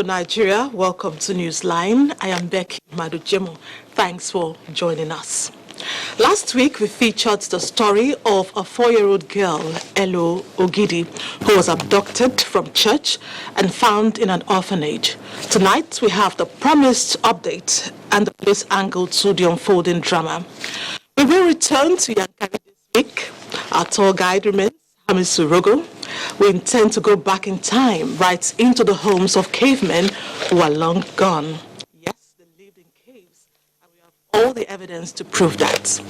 Nigeria. Welcome to Newsline. I am Becky Madujemo. Thanks for joining us. Last week, we featured the story of a 4-year-old girl, Elo Ogidi, who was abducted from church and found in an orphanage. Tonight, we have the promised update and the police angle to the unfolding drama. We will return to Yanari this week. Our tour guide remains Hamisu Rogo. We intend to go back in time, right into the homes of cavemen who are long gone. Yes, they lived in caves, and we have all the evidence to prove that.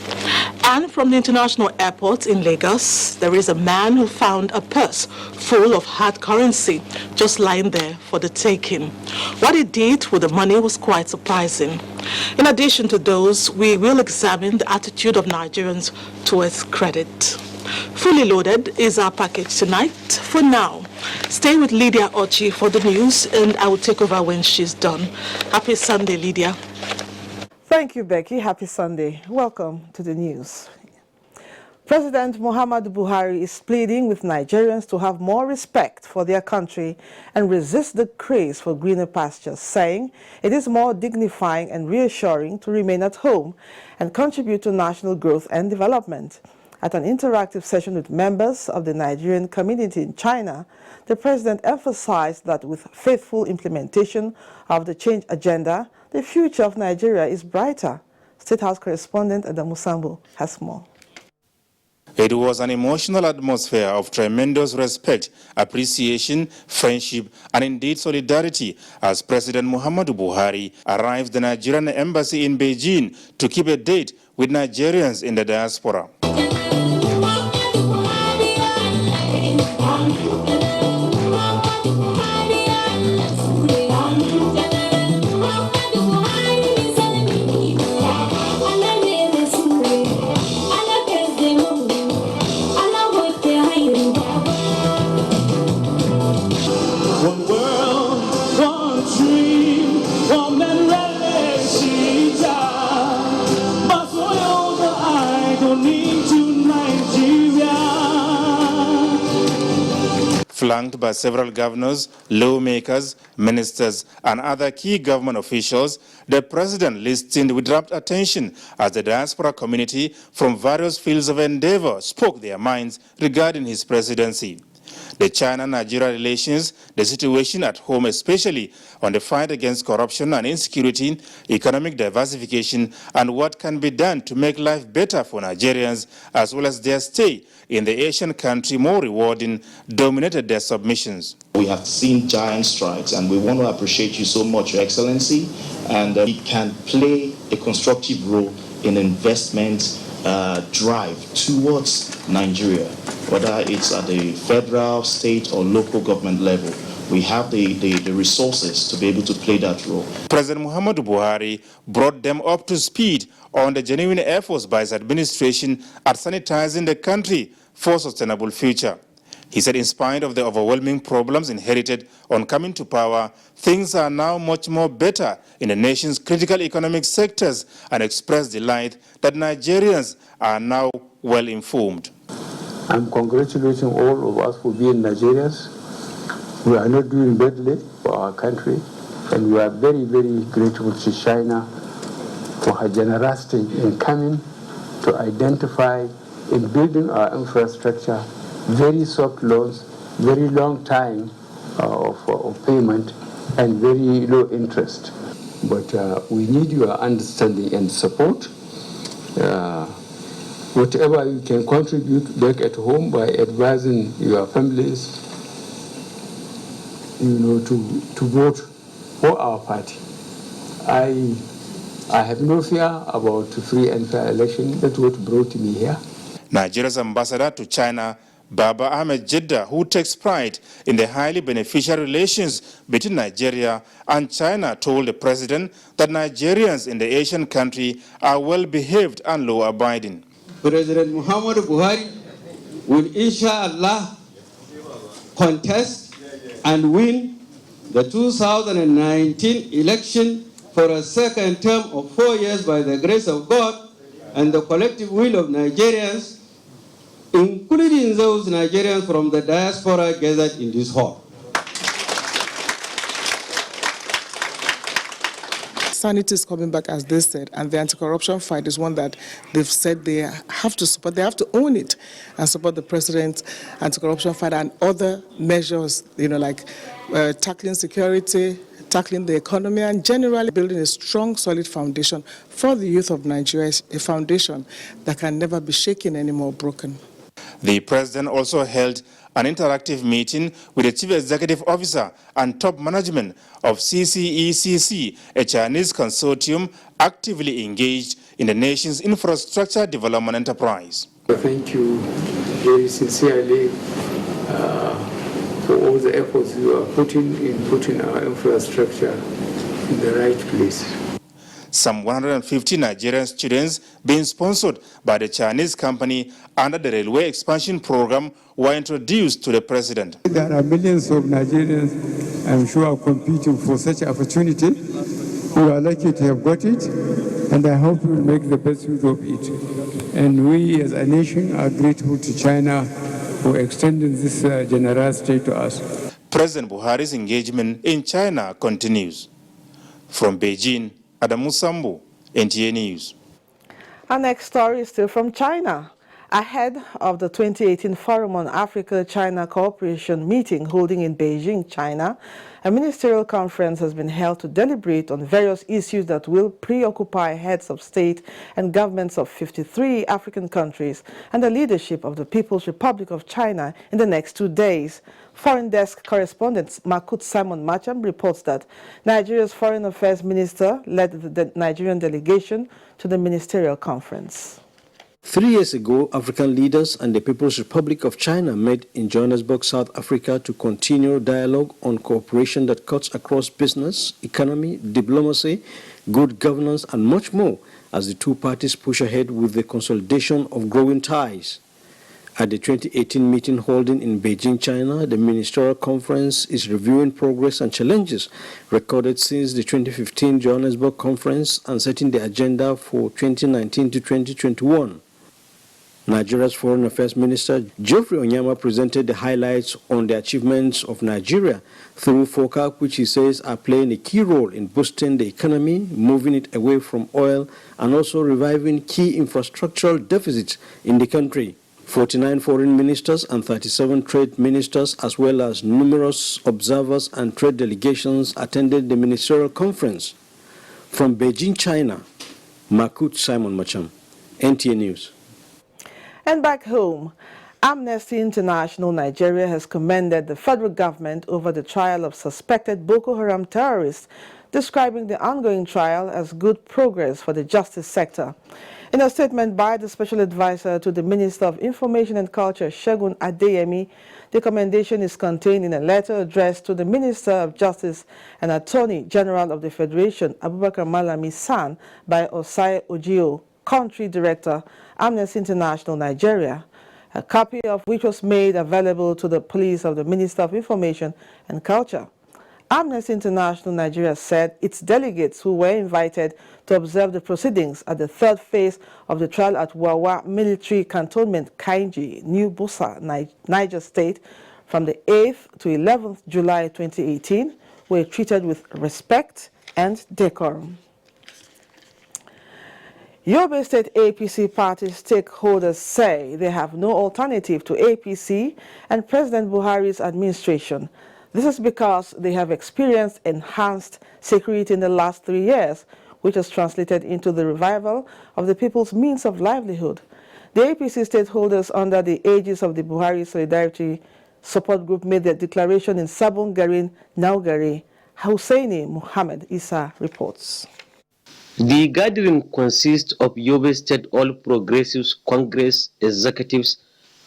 And from the international airport in Lagos, there is a man who found a purse full of hard currency just lying there for the taking. What he did with the money was quite surprising. In addition to those, we will examine the attitude of Nigerians towards credit. Fully loaded is our package tonight. For now, stay with Lydia Ochi for the news, and I will take over when she's done. Happy Sunday, Lydia. Thank you, Becky. Happy Sunday. Welcome to the news. President Muhammadu Buhari is pleading with Nigerians to have more respect for their country and resist the craze for greener pastures, saying it is more dignifying and reassuring to remain at home and contribute to national growth and development. At an interactive session with members of the Nigerian community in China, the president emphasized that with faithful implementation of the change agenda, the future of Nigeria is brighter. State House correspondent Adamu Sambu has more. It was an emotional atmosphere of tremendous respect, appreciation, friendship, and indeed solidarity as President Muhammadu Buhari arrived at the Nigerian embassy in Beijing to keep a date with Nigerians in the diaspora. Flanked by several governors, lawmakers, ministers, and other key government officials, the president listened with rapt attention as the diaspora community from various fields of endeavor spoke their minds regarding his presidency. The China-Nigeria relations, the situation at home, especially on the fight against corruption and insecurity, economic diversification, and what can be done to make life better for Nigerians, as well as their stay in the Asian country more rewarding, dominated their submissions. We have seen giant strides, and we want to appreciate you so much, Your Excellency, and we can play a constructive role in investment drive towards Nigeria, whether it's at the federal, state, or local government level. We have the resources to be able to play that role. President Muhammadu Buhari brought them up to speed on the genuine efforts by his administration at sanitizing the country for a sustainable future. He said in spite of the overwhelming problems inherited on coming to power, things are now much more better in the nation's critical economic sectors, and expressed delight that Nigerians are now well informed. I'm congratulating all of us for being Nigerians. We are not doing badly for our country, and we are very, very grateful to China for her generosity in coming to identify in building our infrastructure, very soft loans, very long time of payment, and very low interest. But we need your understanding and support. Whatever you can contribute back at home by advising your families, to vote for our party. I have no fear about free and fair election. That's what brought me here. Nigeria's ambassador to China, Baba Ahmed Jeddah, who takes pride in the highly beneficial relations between Nigeria and China, told the president that Nigerians in the Asian country are well behaved and law abiding. President Muhammadu Buhari will inshallah contest and win the 2019 election for a second term of 4 years by the grace of God and the collective will of Nigerians, including those Nigerians from the diaspora gathered in this hall. sanity is coming back, as they said, and the anti-corruption fight is one that they've said they have to support. They have to own it and support the president's anti-corruption fight and other measures, like tackling security, tackling the economy, and generally building a strong, solid foundation for the youth of Nigeria, a foundation that can never be shaken anymore, broken. The president also held an interactive meeting with the chief executive officer and top management of CCECC, a Chinese consortium actively engaged in the nation's infrastructure development enterprise. Thank you very sincerely for all the efforts you are putting in putting our infrastructure in the right place. Some 150 Nigerian students being sponsored by the Chinese company under the railway expansion program were introduced to the president. There are millions of Nigerians, I'm sure, competing for such opportunity. We are lucky to have got it, and I hope we will make the best use of it. And we as a nation are grateful to China for extending this generosity to us. President Buhari's engagement in China continues. From Beijing, Adamu Sambu, NTA News. Our next story is still from China. Ahead of the 2018 Forum on Africa-China Cooperation meeting holding in Beijing, China, a ministerial conference has been held to deliberate on various issues that will preoccupy heads of state and governments of 53 African countries and the leadership of the People's Republic of China in the next 2 days. Foreign Desk correspondent Makut Simon Macham reports that Nigeria's Foreign Affairs Minister led the Nigerian delegation to the ministerial conference. 3 years ago, African leaders and the People's Republic of China met in Johannesburg, South Africa to continue dialogue on cooperation that cuts across business, economy, diplomacy, good governance, and much more as the two parties push ahead with the consolidation of growing ties. At the 2018 meeting holding in Beijing, China, the ministerial conference is reviewing progress and challenges recorded since the 2015 Johannesburg conference and setting the agenda for 2019 to 2021. Nigeria's Foreign Affairs Minister Geoffrey Onyama presented the highlights on the achievements of Nigeria through FOCAC, which he says are playing a key role in boosting the economy, moving it away from oil, and also reviving key infrastructural deficits in the country. 49 foreign ministers and 37 trade ministers, as well as numerous observers and trade delegations, attended the ministerial conference. From Beijing, China, Makut Simon Macham, NTA News. And back home, Amnesty International Nigeria has commended the federal government over the trial of suspected Boko Haram terrorists, describing the ongoing trial as good progress for the justice sector. In a statement by the Special Advisor to the Minister of Information and Culture, Segun Adeyemi, the commendation is contained in a letter addressed to the Minister of Justice and Attorney General of the Federation, Abubakar Malami San, by Osai Ojio, Country Director, Amnesty International Nigeria, a copy of which was made available to the police of the Minister of Information and Culture. Amnesty International Nigeria said its delegates who were invited to observe the proceedings at the third phase of the trial at Wawa Military Cantonment, Kainji, New Busa, Niger State, from the 8th to 11th July 2018, were treated with respect and decorum. Yobe State APC party stakeholders say they have no alternative to APC and President Buhari's administration. This is because they have experienced enhanced security in the last 3 years, which has translated into the revival of the people's means of livelihood. The APC stakeholders under the aegis of the Buhari Solidarity Support Group made their declaration in Sabon Garin, Naugari. Husseini Muhammad Isa reports. The gathering consists of Yobe State All Progressives Congress executives,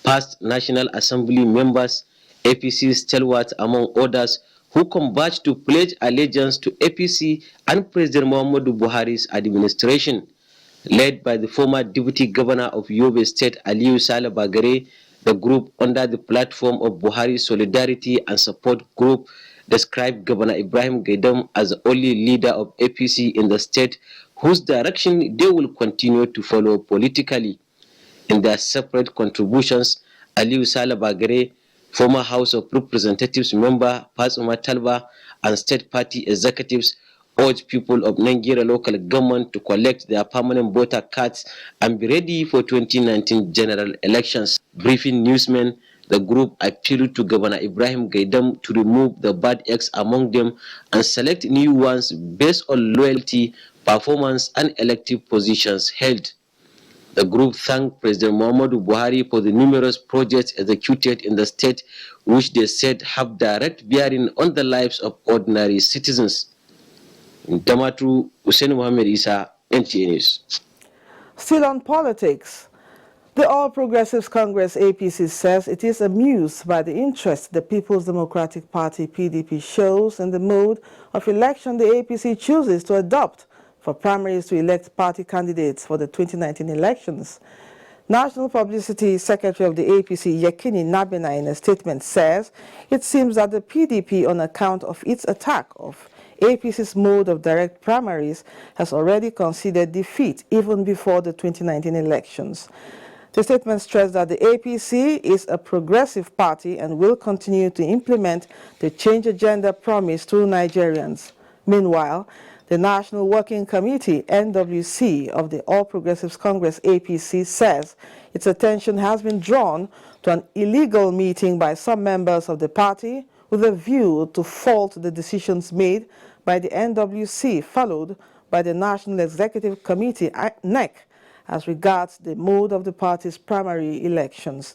past National Assembly members, APC stalwarts, among others, who converged to pledge allegiance to APC and President Muhammadu Buhari's administration. Led by the former Deputy Governor of Yobe State, Aliyu Sale Bagare, the group under the platform of Buhari Solidarity and Support Group described Governor Ibrahim Gaidam as the only leader of APC in the state, whose direction they will continue to follow politically. In their separate contributions, Aliyu Sale Bagare, former House of Representatives member Pasuma Talba, and state party executives urged people of Nigeria local government to collect their permanent voter cards and be ready for 2019 general elections. Briefing newsmen, the group appealed to Governor Ibrahim Gaidam to remove the bad eggs among them and select new ones based on loyalty, performance, and elective positions held. The group thanked President Muhammadu Buhari for the numerous projects executed in the state, which they said have direct bearing on the lives of ordinary citizens. In Damaturu, Hussein Mohammed Isa, NTA News. Still on politics, the All Progressives Congress APC says it is amused by the interest the People's Democratic Party PDP shows in the mode of election the APC chooses to adopt for primaries to elect party candidates for the 2019 elections. National Publicity Secretary of the APC, Yekini Nabina, in a statement says it seems that the PDP, on account of its attack of APC's mode of direct primaries, has already conceded defeat even before the 2019 elections. The statement stressed that the APC is a progressive party and will continue to implement the change agenda promised to Nigerians. Meanwhile, the National Working Committee, NWC, of the All Progressives Congress APC says its attention has been drawn to an illegal meeting by some members of the party with a view to fault the decisions made by the NWC, followed by the National Executive Committee, NEC, as regards the mode of the party's primary elections.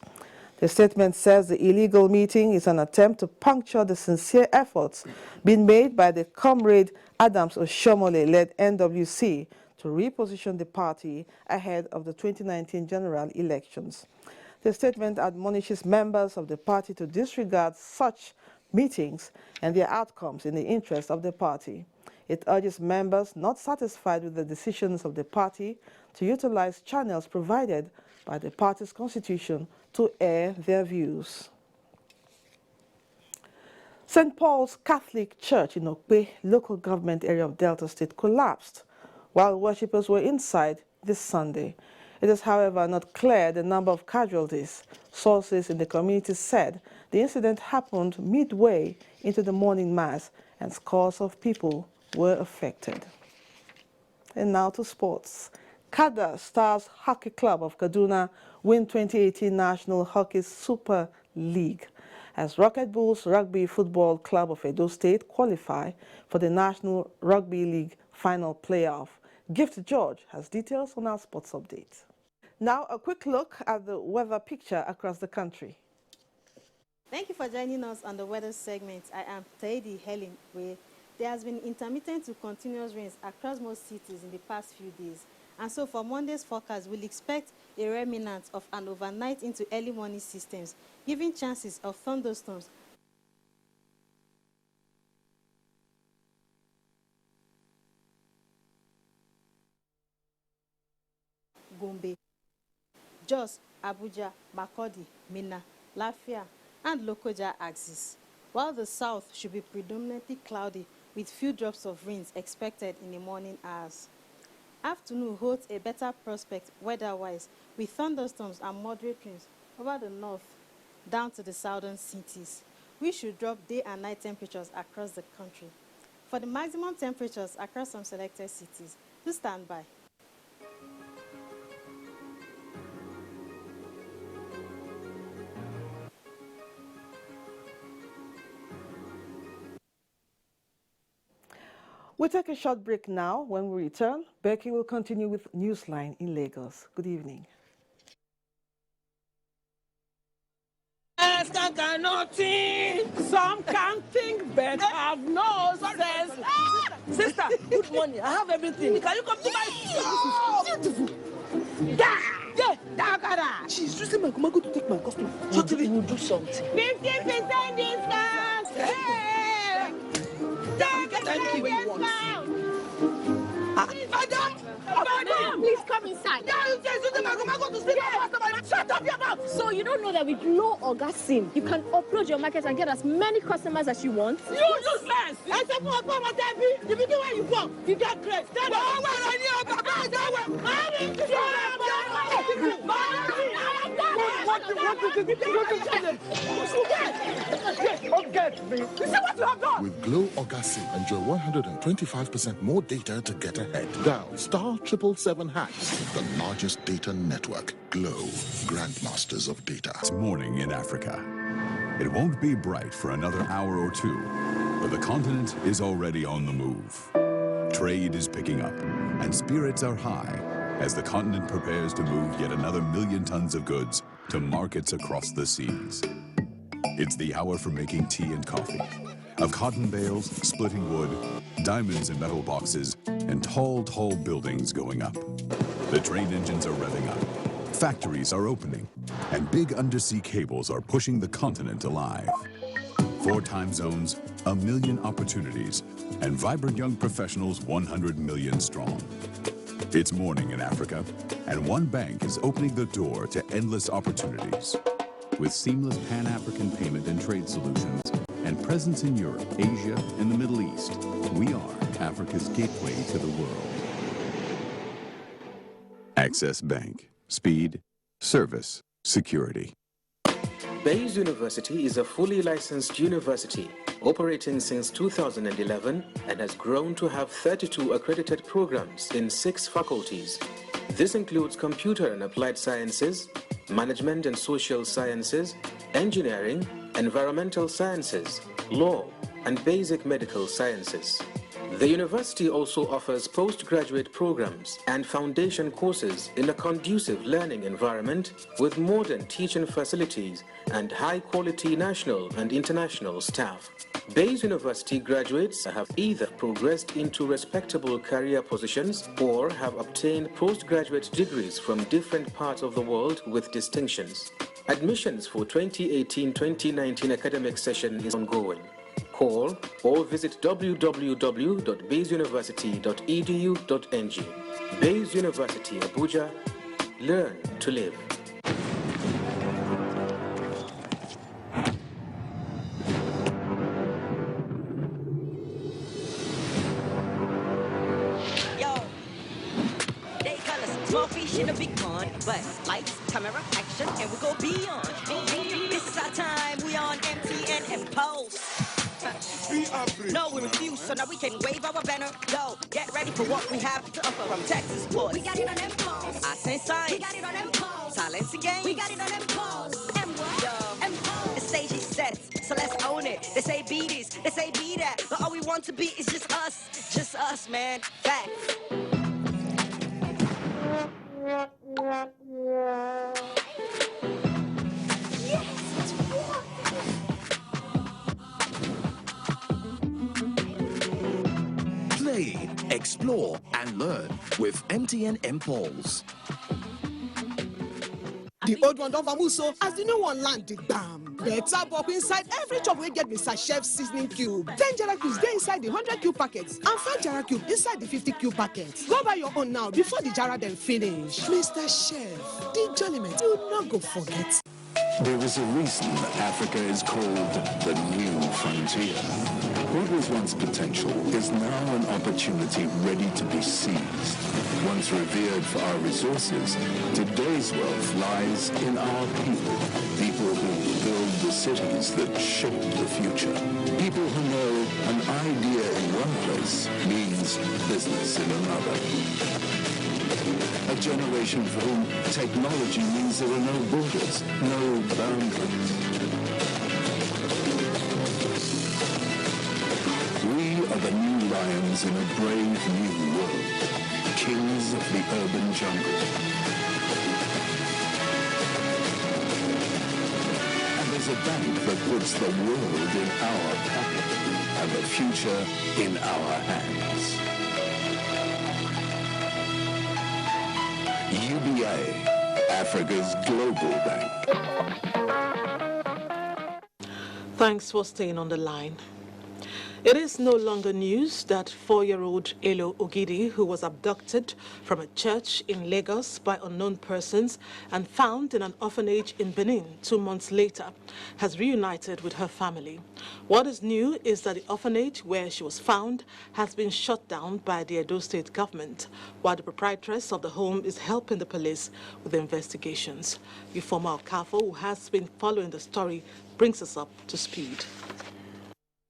The statement says the illegal meeting is an attempt to puncture the sincere efforts being made by the Comrade Adams Oshomole-led NWC to reposition the party ahead of the 2019 general elections. The statement admonishes members of the party to disregard such meetings and their outcomes in the interest of the party. It urges members not satisfied with the decisions of the party to utilize channels provided by the party's constitution to air their views. St. Paul's Catholic Church in Okpe, local government area of Delta State, collapsed while worshippers were inside this Sunday. It is, however, not clear the number of casualties. Sources in the community said the incident happened midway into the morning mass and scores of people were affected. And now to sports. Kada Stars Hockey Club of Kaduna win 2018 National Hockey Super League as Rocket Bulls Rugby Football Club of Edo State qualify for the National Rugby League final playoff. Gift George has details on our sports update. Now a quick look at the weather picture across the country. Thank you for joining us on the weather segment. I am Taidi Helen, where there has been intermittent to continuous rains across most cities in the past few days. And so for Monday's forecast, we'll expect a remnant of an overnight into early morning systems, giving chances of thunderstorms. Gombe, Jos, Abuja, Makurdi, Minna, Lafia, and Lokoja axis, while the south should be predominantly cloudy with few drops of rains expected in the morning hours. Afternoon holds a better prospect weather-wise with thunderstorms and moderate rains over the north down to the southern cities. We should drop day and night temperatures across the country. For the maximum temperatures across some selected cities, do stand by. We'll take a short break now. When we return, Becky will continue with Newsline in Lagos. Good evening. Some can think but have no sense. Sister, good morning. I have everything. Can you come to my beautiful? She's using my Kumago to take my costume. Totally. We'll do something. 50% discount! Hey! Thank you. Madam, please come inside. Shut up your mouth! So you don't know that with low or gas SIM, you can upload your market and get as many customers as you want? You useless! I said, you begin where you come. You get great. Stand up. With Glow Orgasm, enjoy 125% more data to get ahead. Dial *777#. The largest data network. Glow, grandmasters of data. It's morning in Africa. It won't be bright for another hour or two, but the continent is already on the move. Trade is picking up, and spirits are high as the continent prepares to move yet another 1 million tons of goods to markets across the seas. It's the hour for making tea and coffee, of cotton bales, splitting wood, diamonds in metal boxes, and tall, tall buildings going up. The train engines are revving up, factories are opening, and big undersea cables are pushing the continent alive. 4 time zones, 1 million opportunities, and vibrant young professionals 100 million strong. It's morning in Africa, and one bank is opening the door to endless opportunities. With seamless Pan-African payment and trade solutions, and presence in Europe, Asia, and the Middle East, we are Africa's gateway to the world. Access Bank. Speed, service, security. Bayes University is a fully licensed university operating since 2011 and has grown to have 32 accredited programs in 6 faculties. This includes computer and applied sciences, management and social sciences, engineering, environmental sciences, law, and basic medical sciences. The university also offers postgraduate programs and foundation courses in a conducive learning environment with modern teaching facilities and high-quality national and international staff. Bayes University graduates have either progressed into respectable career positions or have obtained postgraduate degrees from different parts of the world with distinctions. Admissions for 2018-2019 academic session is ongoing. Call or visit www.bayesuniversity.edu.ng. Bayes University, Abuja. Learn to live. Small fish in a big pond, but lights, camera, action, and we go beyond. This is our time, we on MTN and Pulse. No, we refuse, so now we can wave our banner. Yo, get ready for what we have to offer from Texas Sports. We got it on M-Pulse. I say science. We got it on M-Pulse. Silence and games. We got it on M-Pulse. M-Pulse. The stage is set, so let's own it. They say be this, they say be that, but all we want to be is just us, man. Fact. Play, explore, and learn with MTN M-Pulse. The old one don't vamuso as the new one land dig bam. Better bop inside every chop we get Mr. Chef's seasoning cube. 10 Jara cubes dey inside the 100 cube packets and 5 Jara cube inside the 50 cube packets. Go buy your own now before the Jara then finish. Mr. Chef, the Jolliment, do not go forget. There is a reason Africa is called the new frontier. What was once potential is now an opportunity ready to be seized. Once revered for our resources, today's wealth lies in our people. People who build the cities that shape the future. People who know an idea in one place means business in another. A generation for whom technology means there are no borders, no boundaries. We are the new lions in a brave new world, kings of the urban jungle. And there's a bank that puts the world in our pocket and the future in our hands. UBA, Africa's global bank. Thanks for staying on the line. It is no longer news that 4-year-old Elo Ogidi, who was abducted from a church in Lagos by unknown persons and found in an orphanage in Benin 2 months later, has reunited with her family. What is new is that the orphanage where she was found has been shut down by the Edo State government, while the proprietress of the home is helping the police with the investigations. Ifeoma Okafo, who has been following the story, brings us up to speed.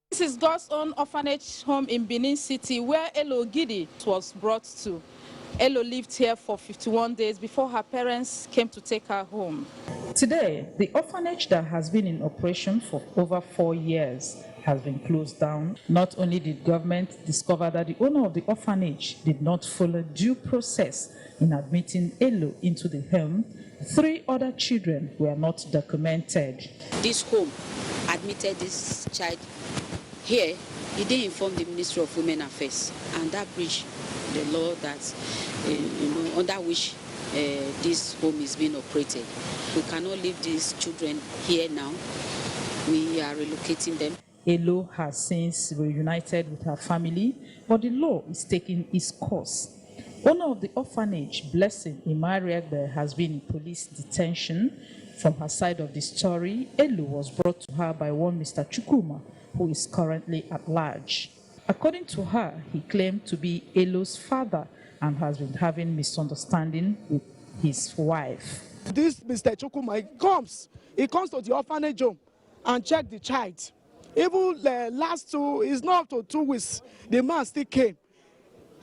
This is God's own orphanage home in Benin City, where Elo Ogidi was brought to. Elo lived here for 51 days before her parents came to take her home. Today, the orphanage that has been in operation for over 4 years has been closed down. Not only did government discover that the owner of the orphanage did not follow due process in admitting Elo into the home, 3 other children were not documented. This home admitted this child here. He didn't inform the Ministry of Women Affairs, and that breached the law that, under which this home is being operated. We cannot leave these children here now. We are relocating them. Elo has since reunited with her family, but the law is taking its course. Owner of the orphanage, Blessing Imariagbe, has been in police detention. From her side of the story, Elo was brought to her by one Mr. Chukuma, who is currently at large. According to her, he claimed to be Elo's father and has been having misunderstanding with his wife. This Mr. Chukuma, he comes to the orphanage home and check the child. Even the last it's not up to 2 weeks, the man still came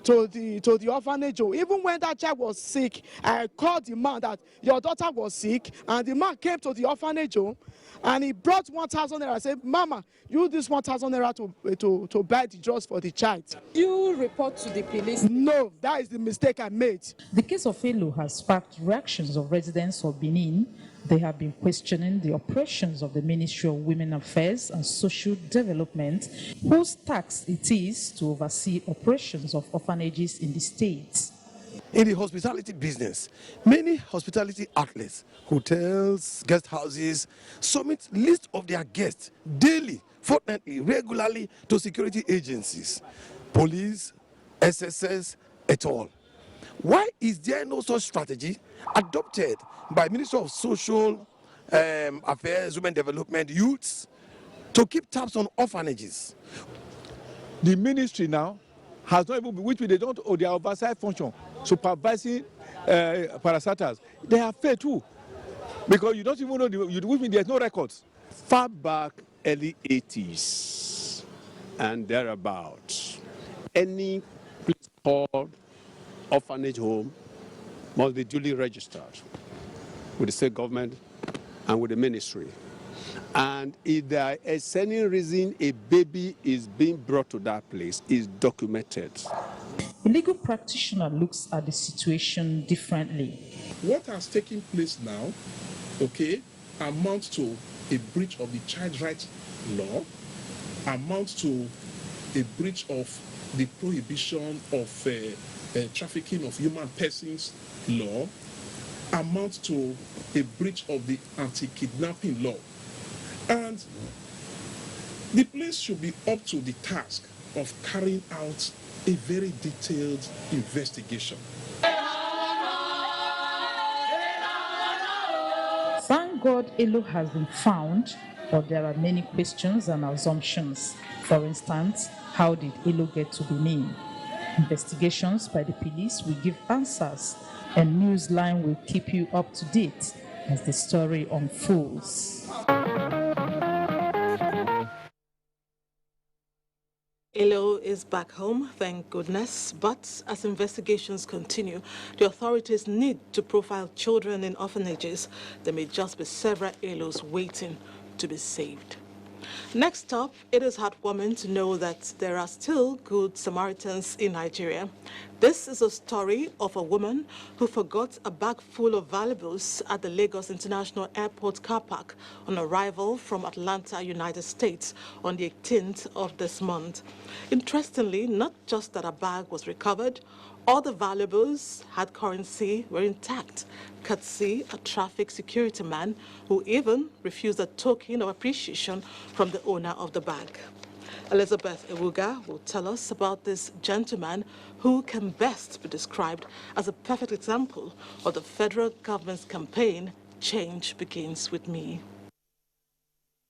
to the orphanage home. Even when that child was sick, I called the man that your daughter was sick, and the man came to the orphanage home and he brought 1,000 naira. I said, Mama, use this 1,000 naira to buy the drugs for the child. You report to the police? No, that is the mistake I made. The case of Elo has sparked reactions of residents of Benin. They have been questioning the operations of the Ministry of Women Affairs and Social Development, whose task it is to oversee operations of orphanages in the state. In the hospitality business, many hospitality outlets, hotels, guest houses, submit lists of their guests daily, fortnightly, regularly to security agencies, police, SSS, et al. Why is there no such strategy adopted by Ministry of Social Affairs, Women Development, Youths, to keep tabs on orphanages? The ministry now has not even, which they don't, or their oversight function, supervising parasiters, they have failed too. Because you don't even know, there's no records. Far back, early 80s and thereabouts, any place called orphanage home must be duly registered with the state government and with the ministry. And if there is any reason a baby is being brought to that place, is documented. A legal practitioner looks at the situation differently. What has taken place now, amounts to a breach of the child rights law, amounts to a breach of the prohibition of trafficking of human persons law, amounts to a breach of the anti-kidnapping law. And the police should be up to the task of carrying out a very detailed investigation. Thank God Elo has been found, but there are many questions and assumptions. For instance, how did Elo get to Benin? Investigations by the police will give answers, and Newsline will keep you up to date as the story unfolds. Elo is back home, thank goodness, but as investigations continue, the authorities need to profile children in orphanages. There may just be several Elos waiting to be saved. Next up, it is heartwarming to know that there are still good Samaritans in Nigeria. This is a story of a woman who forgot a bag full of valuables at the Lagos International Airport car park on arrival from Atlanta, United States on the 18th of this month. Interestingly, not just that a bag was recovered, all the valuables had currency were intact, courtesy a traffic security man who even refused a token of appreciation from the owner of the bag. Elizabeth Abuja will tell us about this gentleman who can best be described as a perfect example of the federal government's campaign, Change Begins With Me.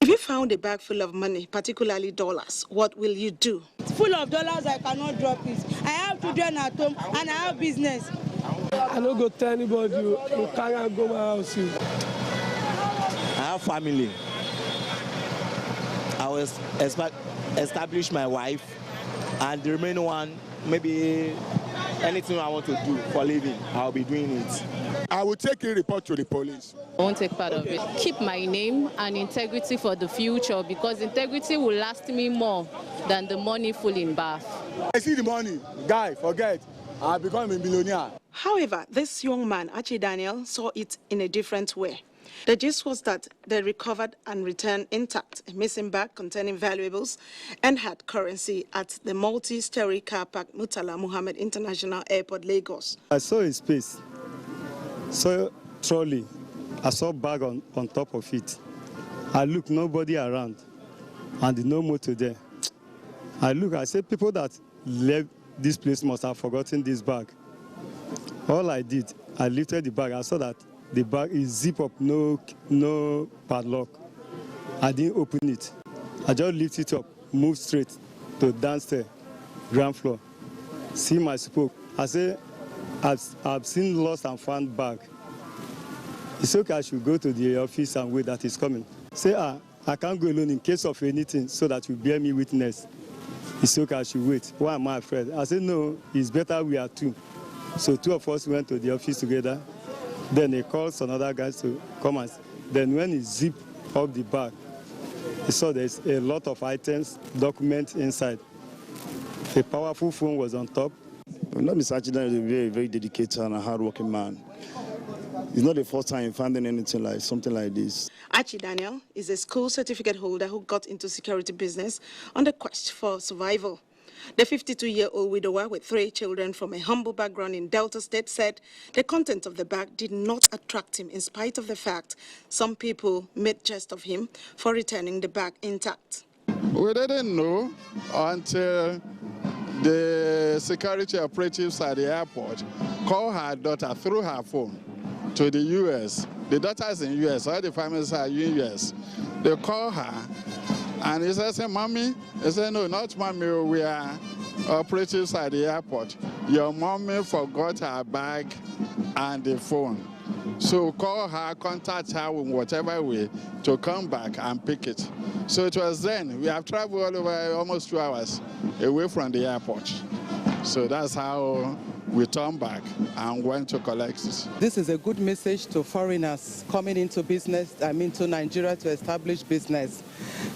If you found a bag full of money, particularly dollars, what will you do? Full of dollars, I cannot drop it. I have children at home and I have business. I don't go tell anybody, you can't go my house. I have family. I will establish my wife, and the remaining one, maybe anything I want to do for a living, I'll be doing it. I will take a report to the police. I won't take part of it. Keep my name and integrity for the future, because integrity will last me more than the money full in bath. I see the money, guy, forget. I'll become a millionaire. However, this young man, Archie Daniel, saw it in a different way. The gist was that they recovered and returned intact a missing bag containing valuables and hard currency at the multi-story car park Murtala Muhammad International Airport, Lagos. I saw his face, saw trolley, I saw bag on top of it. I look, nobody around, and no motor there. I look, I say people that left this place must have forgotten this bag. All I did, I lifted the bag. I saw that the bag is zip up, no padlock. I didn't open it. I just lift it up, move straight to downstairs, ground floor. See my spoke. I say, I've seen lost and found bag. It's okay, I should go to the office and wait that he's coming. Say, I can't go alone in case of anything so that you bear me witness. It's okay, I should wait. Why am I afraid? I said, no, it's better we are two. So two of us went to the office together. Then he called some other guys to come and then when he zipped up the bag, he saw there's a lot of items, documents inside. A powerful phone was on top. Not Mr. Achidan is a very, very dedicated and a hardworking man. It's not the first time finding anything like something like this. Archie Daniel is a school certificate holder who got into security business on the quest for survival. The 52-year-old widower with 3 children from a humble background in Delta State said the content of the bag did not attract him in spite of the fact some people made jest of him for returning the bag intact. We didn't know until the security operatives at the airport called her daughter through her phone to the U.S. The daughter is in U.S., all the families are in U.S. They call her, and he says, Mommy? He said, no, not Mommy, we are operatives at the airport. Your mommy forgot her bag and the phone. So call her, contact her in whatever way to come back and pick it. So it was then. We have traveled all over almost 2 hours away from the airport. So that's how we turned back and went to collect it. This is a good message to foreigners coming into business, to Nigeria to establish business.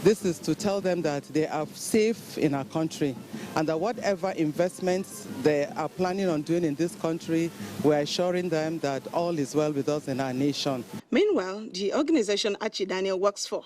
This is to tell them that they are safe in our country and that whatever investments they are planning on doing in this country, we're assuring them that all is well with us in our nation. Meanwhile, the organization Archie Daniel works for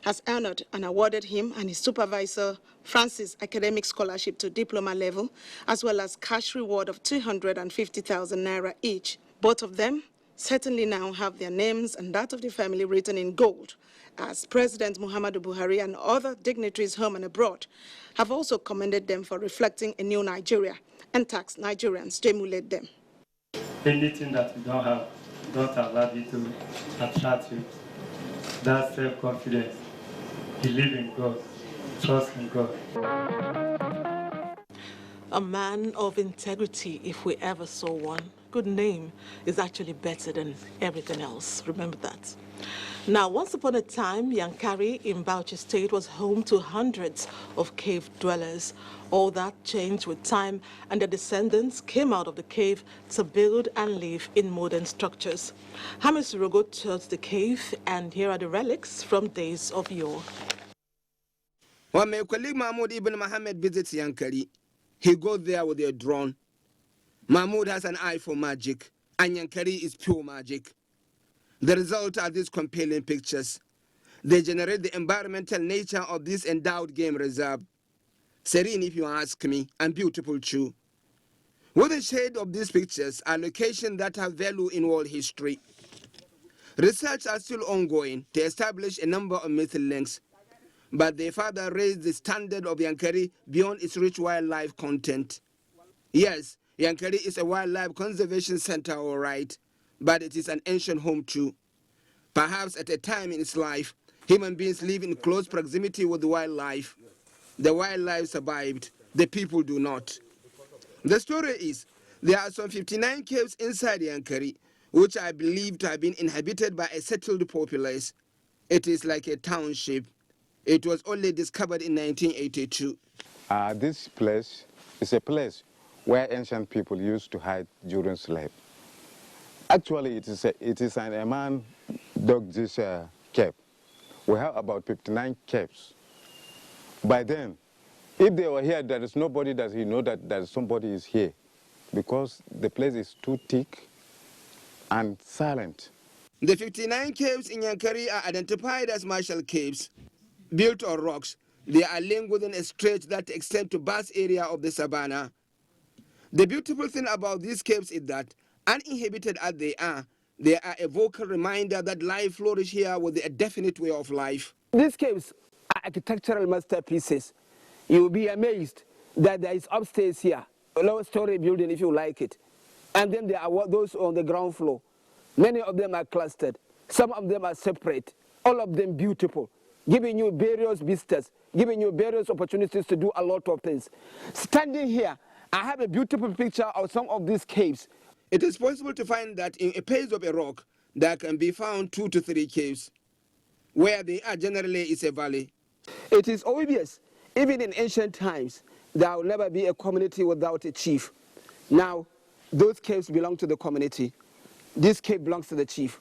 has honored and awarded him and his supervisor Francis academic scholarship to diploma level, as well as cash reward of 250,000 naira each. Both of them certainly now have their names and that of the family written in gold, as President Muhammadu Buhari and other dignitaries home and abroad have also commended them for reflecting a new Nigeria and tasked Nigerians to emulate them. Anything that you don't have, don't allow you to attract you. That's self-confidence. Believe in God. Trust in God. A man of integrity, if we ever saw one. Good name is actually better than everything else. Remember that. Now, once upon a time, Yanari in Bauchi State was home to hundreds of cave dwellers. All that changed with time, and their descendants came out of the cave to build and live in modern structures. Hamis Rogo toured the cave, and here are the relics from days of yore. When my colleague Mahmoud Ibn Mohammed visits Yanari, he goes there with a drone. Mahmoud has an eye for magic, and Yanari is pure magic. The result are these compelling pictures. They generate the environmental nature of this endowed game reserve. Serene, if you ask me, and beautiful too. With the shade of these pictures are locations that have value in world history. Research are still ongoing to establish a number of missing links. but their father raised the standard of Yanari beyond its rich wildlife content. Yes, Yanari is a wildlife conservation center, all right, but it is an ancient home too. Perhaps at a time in its life, human beings live in close proximity with the wildlife. The wildlife survived, the people do not. The story is, there are some 59 caves inside Yanari, which I believe to have been inhabited by a settled populace. It is like a township. It was only discovered in 1982. This place is a place where ancient people used to hide during slavery. Actually, it is a man dug this cave. We have about 59 caves. By then, if they were here, there is nobody that he know that somebody is here, because the place is too thick and silent. The 59 caves in Yanari are identified as martial caves. Built on rocks, they are linked within a stretch that extends to vast area of the savannah. The beautiful thing about these caves is that, uninhabited as they are a vocal reminder that life flourishes here with a definite way of life. These caves are architectural masterpieces. You will be amazed that there is upstairs here, a low-story building if you like it. And then there are those on the ground floor. Many of them are clustered. Some of them are separate. All of them beautiful, giving you various vistas, giving you various opportunities to do a lot of things. Standing here, I have a beautiful picture of some of these caves. It is possible to find that in a place of a rock, there can be found 2 to 3 caves. Where they are generally is a valley. It is obvious, even in ancient times, there will never be a community without a chief. Now, those caves belong to the community. This cave belongs to the chief.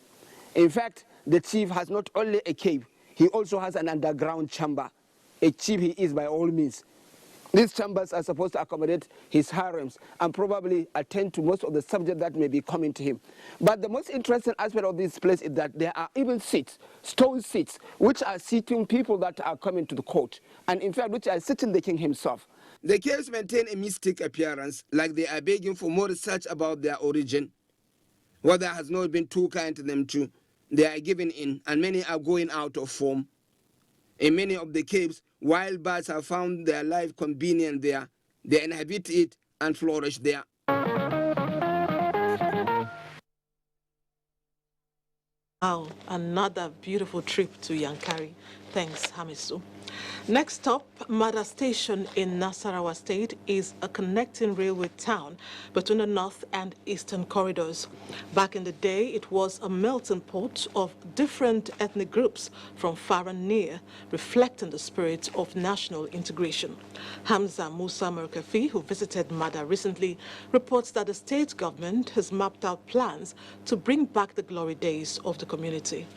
In fact, the chief has not only a cave, he also has an underground chamber. A chief he is by all means. These chambers are supposed to accommodate his harems and probably attend to most of the subjects that may be coming to him. But the most interesting aspect of this place is that there are even seats, stone seats, which are seating people that are coming to the court, and in fact, which are sitting the king himself. The caves maintain a mystic appearance, like they are begging for more research about their origin. Weather has not been too kind to them too. They are giving in, and many are going out of form. In many of the caves, wild birds have found their life convenient there. They inhabit it and flourish there. Wow, another beautiful trip to Yanari. Thanks, Hamisu. Next up, Mada Station in Nasarawa State is a connecting railway town between the north and eastern corridors. Back in the day, it was a melting pot of different ethnic groups from far and near, reflecting the spirit of national integration. Hamza Musa Merkafi, who visited Mada recently, reports that the state government has mapped out plans to bring back the glory days of the community.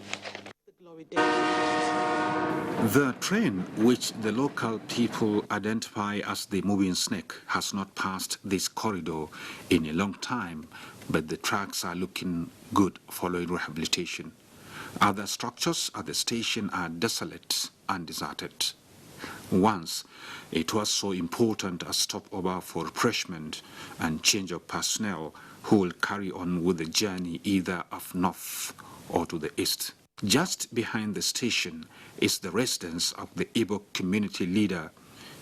The train, which the local people identify as the moving snake, has not passed this corridor in a long time, but the tracks are looking good following rehabilitation. Other structures at the station are desolate and deserted. Once, it was so important a stopover for refreshment and change of personnel who will carry on with the journey either of north or to the east. Just behind the station is the residence of the Igbo community leader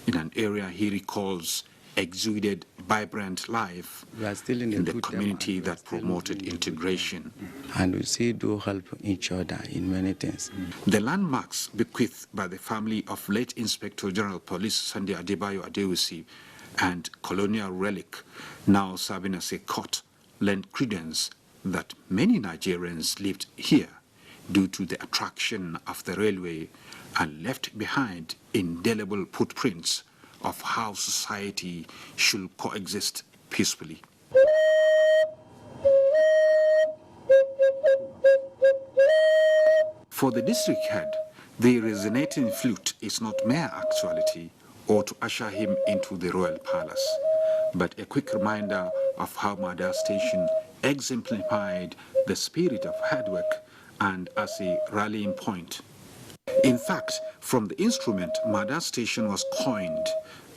in an area he recalls exuded vibrant life in the community that promoted integration. And we still do help each other in many things. The landmarks bequeathed by the family of late Inspector General Police Sunday Adebayo Adewusi and colonial relic now serving as a court lend credence that many Nigerians lived here due to the attraction of the railway and left behind indelible footprints of how society should coexist peacefully. For the district head, the resonating flute is not mere actuality or to usher him into the royal palace, but a quick reminder of how Mada Station exemplified the spirit of hard work and as a rallying point. In fact, from the instrument, Mada Station was coined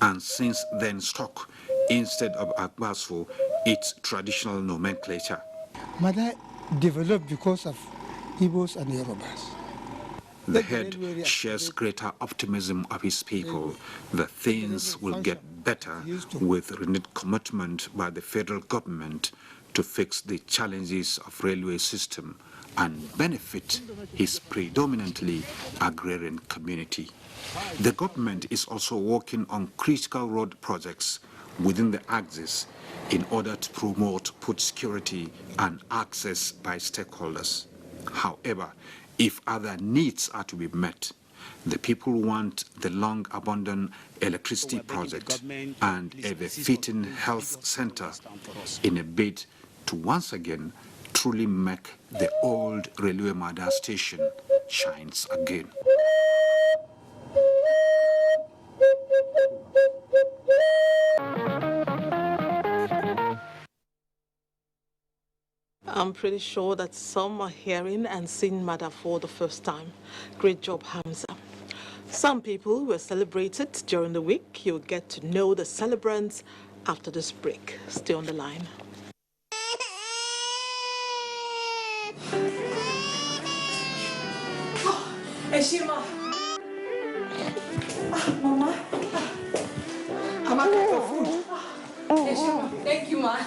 and since then stuck instead of Agbaso, its traditional nomenclature. Mada developed because of Igbos and Yorubas. The head shares greater optimism of his people that things will get better with renewed commitment by the federal government to fix the challenges of railway system and benefit his predominantly agrarian community. The government is also working on critical road projects within the axis in order to promote food security and access by stakeholders. However, if other needs are to be met, the people want the long-abandoned electricity project and a befitting health center in a bid to once again truly make the old railway Mada station shines again. I'm pretty sure that some are hearing and seeing Mada for the first time. Great job, Hamza. Some people were celebrated during the week. You'll get to know the celebrants after this break. Stay on the line. Eshima. Mama. I'm out of food. Eshima, thank you, Ma.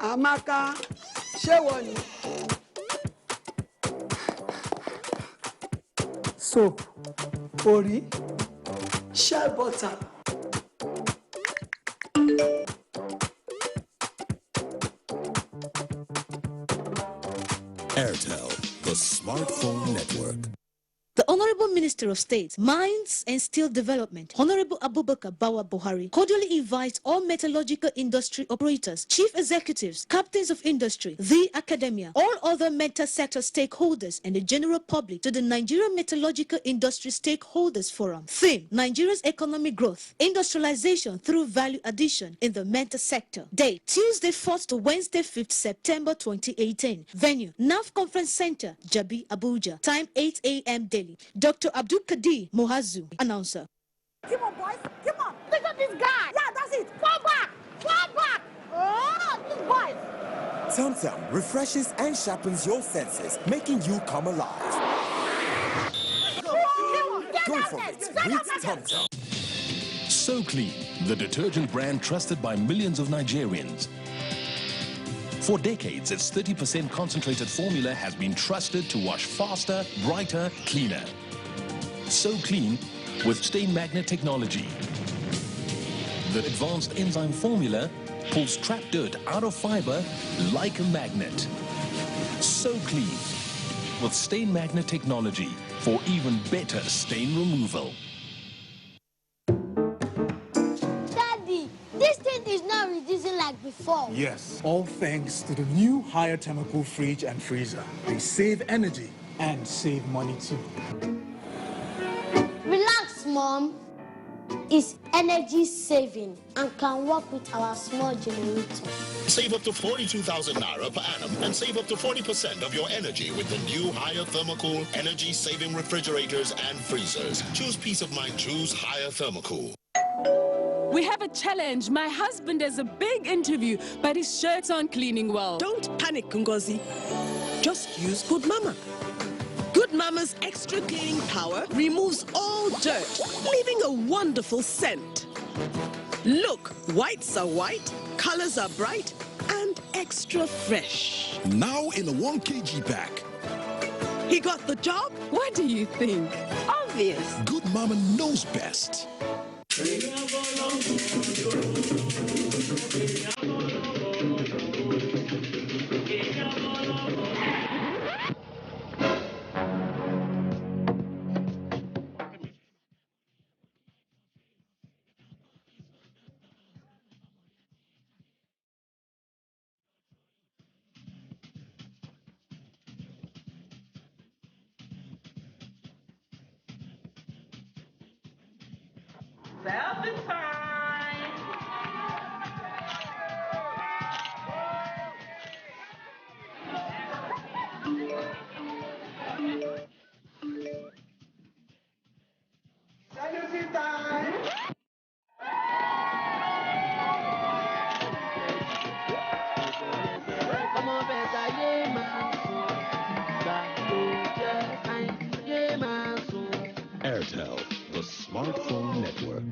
Amaka, ṣé wọ ni? Soap, orí, shea butter. Airtel, the smartphone network. The Honorable Minister of State, Mines and Steel Development, Honorable Abubakar Bawa Buhari, cordially invites all metallurgical industry operators, chief executives, captains of industry, the academia, all other metal sector stakeholders, and the general public to the Nigerian Metallurgical Industry Stakeholders Forum. Theme: Nigeria's economic growth, industrialization through value addition in the metal sector. Date: Tuesday 4th to Wednesday 5th September 2018. Venue: NAF Conference Center, Jabi, Abuja. Time 8 a.m. daily. Dr. Abdul Kadir Mohazu, announcer. Come on, boys. Come on. Look at this guy. Yeah, that's it. Fall back. Fall back. Oh, these boys. TomTom refreshes and sharpens your senses, making you come alive. Go for it with TomTom. So Clean, the detergent brand trusted by millions of Nigerians. For decades, its 30% concentrated formula has been trusted to wash faster, brighter, cleaner. So Clean with stain magnet technology. The advanced enzyme formula pulls trapped dirt out of fiber like a magnet. So Clean with stain magnet technology for even better stain removal. This thing is not reducing like before. Yes, all thanks to the new higher thermal fridge and freezer. They save energy and save money too. Relax, Mom. It's energy saving and can work with our small generator. Save up to 42,000 naira per annum and save up to 40% of your energy with the new higher thermocool energy saving refrigerators and freezers. Choose peace of mind. Choose higher thermocool. We have a challenge. My husband has a big interview, but his shirts aren't cleaning well. Don't panic, Ngozi. Just use Good Mama. Good Mama's extra cleaning power removes all dirt, leaving a wonderful scent. Look, whites are white, colors are bright, and extra fresh. Now in a 1 kg pack. He got the job? What do you think? Obvious. Good Mama knows best. Selfie time. Phone Network.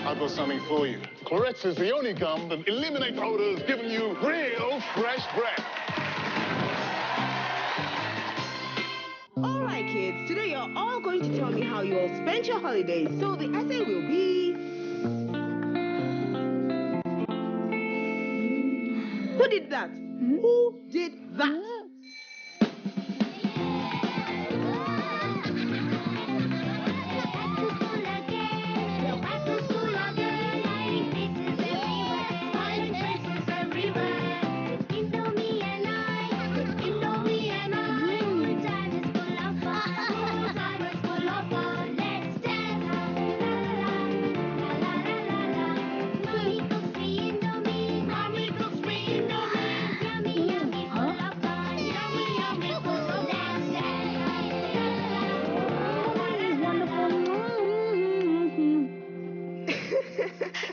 I've got something for you. Clorex is the only gum that eliminates odors, giving you real fresh breath. All right, kids. Today you're all going to tell me how you all spent your holidays. So the essay will be... Who did that? Who did that?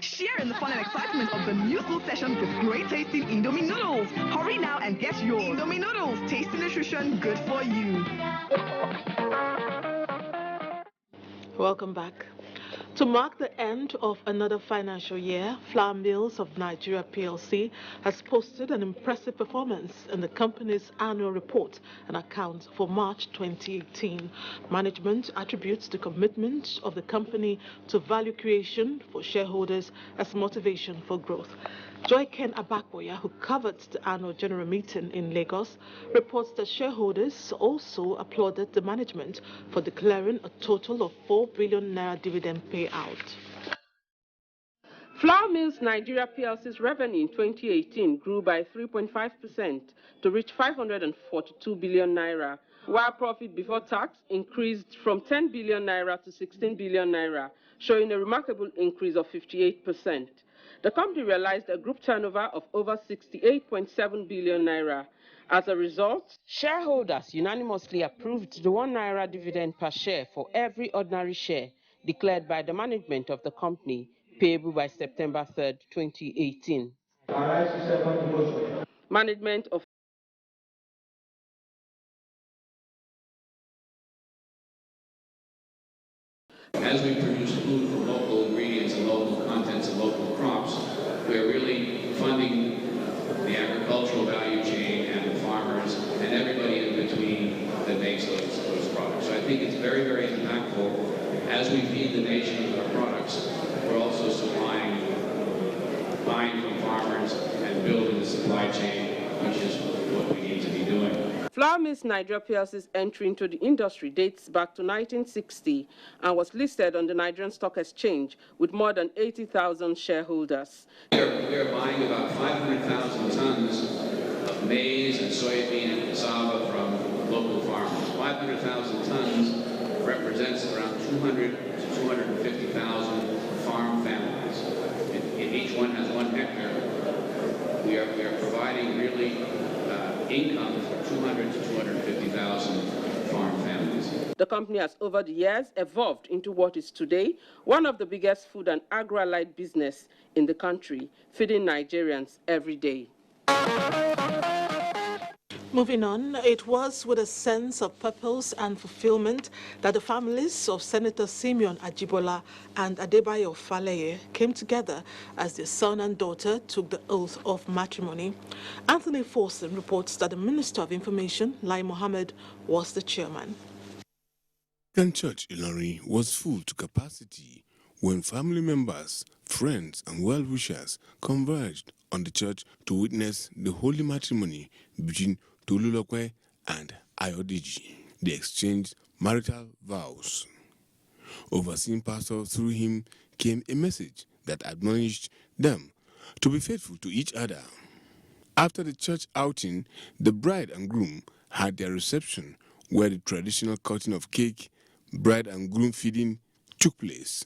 Share in the fun and excitement of the new school session with great tasting Indomie noodles. Hurry now and get yours. Indomie noodles, tasty nutrition, good for you. Welcome back. To mark the end of another financial year, Flour Mills of Nigeria PLC has posted an impressive performance in the company's annual report and accounts for March 2018. Management attributes the commitment of the company to value creation for shareholders as motivation for growth. Joy Ken Abakboya, who covered the annual general meeting in Lagos, reports that shareholders also applauded the management for declaring a total of 4 billion naira dividend payout. Flour Mills Nigeria PLC's revenue in 2018 grew by 3.5% to reach 542 billion naira, while profit before tax increased from 10 billion naira to 16 billion naira, showing a remarkable increase of 58%. The company realized a group turnover of over 68.7 billion naira. As a result, shareholders unanimously approved the 1 naira dividend per share for every ordinary share declared by the management of the company, payable by September 3rd, 2018. Management of As we produce food from local ingredients and local contents and local crops, we are really funding the agricultural value chain and the farmers and everybody in between that makes those products. So I think it's very, very impactful. As we feed the nation with our products, we're also buying from farmers and building the supply chain, which is what we need to be doing. Flour Mills Nigeria PLC's entry into the industry dates back to 1960 and was listed on the Nigerian Stock Exchange with more than 80,000 shareholders. We are buying about 500,000 tons of maize and soybean and cassava from local farmers. 500,000 tons represents around 200 to 250,000 farm families. If each one has 1 hectare, we are providing really income for 200 to 250,000 farm families. The company has over the years evolved into what is today one of the biggest food and agri-allied business in the country, feeding Nigerians every day. Moving on, it was with a sense of purpose and fulfillment that the families of Senator Simeon Ajibola and Adebayo Faleye came together as their son and daughter took the oath of matrimony. Anthony Forson reports that the Minister of Information, Lai Mohammed, was the chairman. Church Yanari was full to capacity when family members, friends and well-wishers converged on the church to witness the holy matrimony between Tolulokwe and Ayodiji. They exchanged marital vows. Overseeing pastor through him came a message that admonished them to be faithful to each other. After the church outing, the bride and groom had their reception where the traditional cutting of cake, bride and groom feeding took place.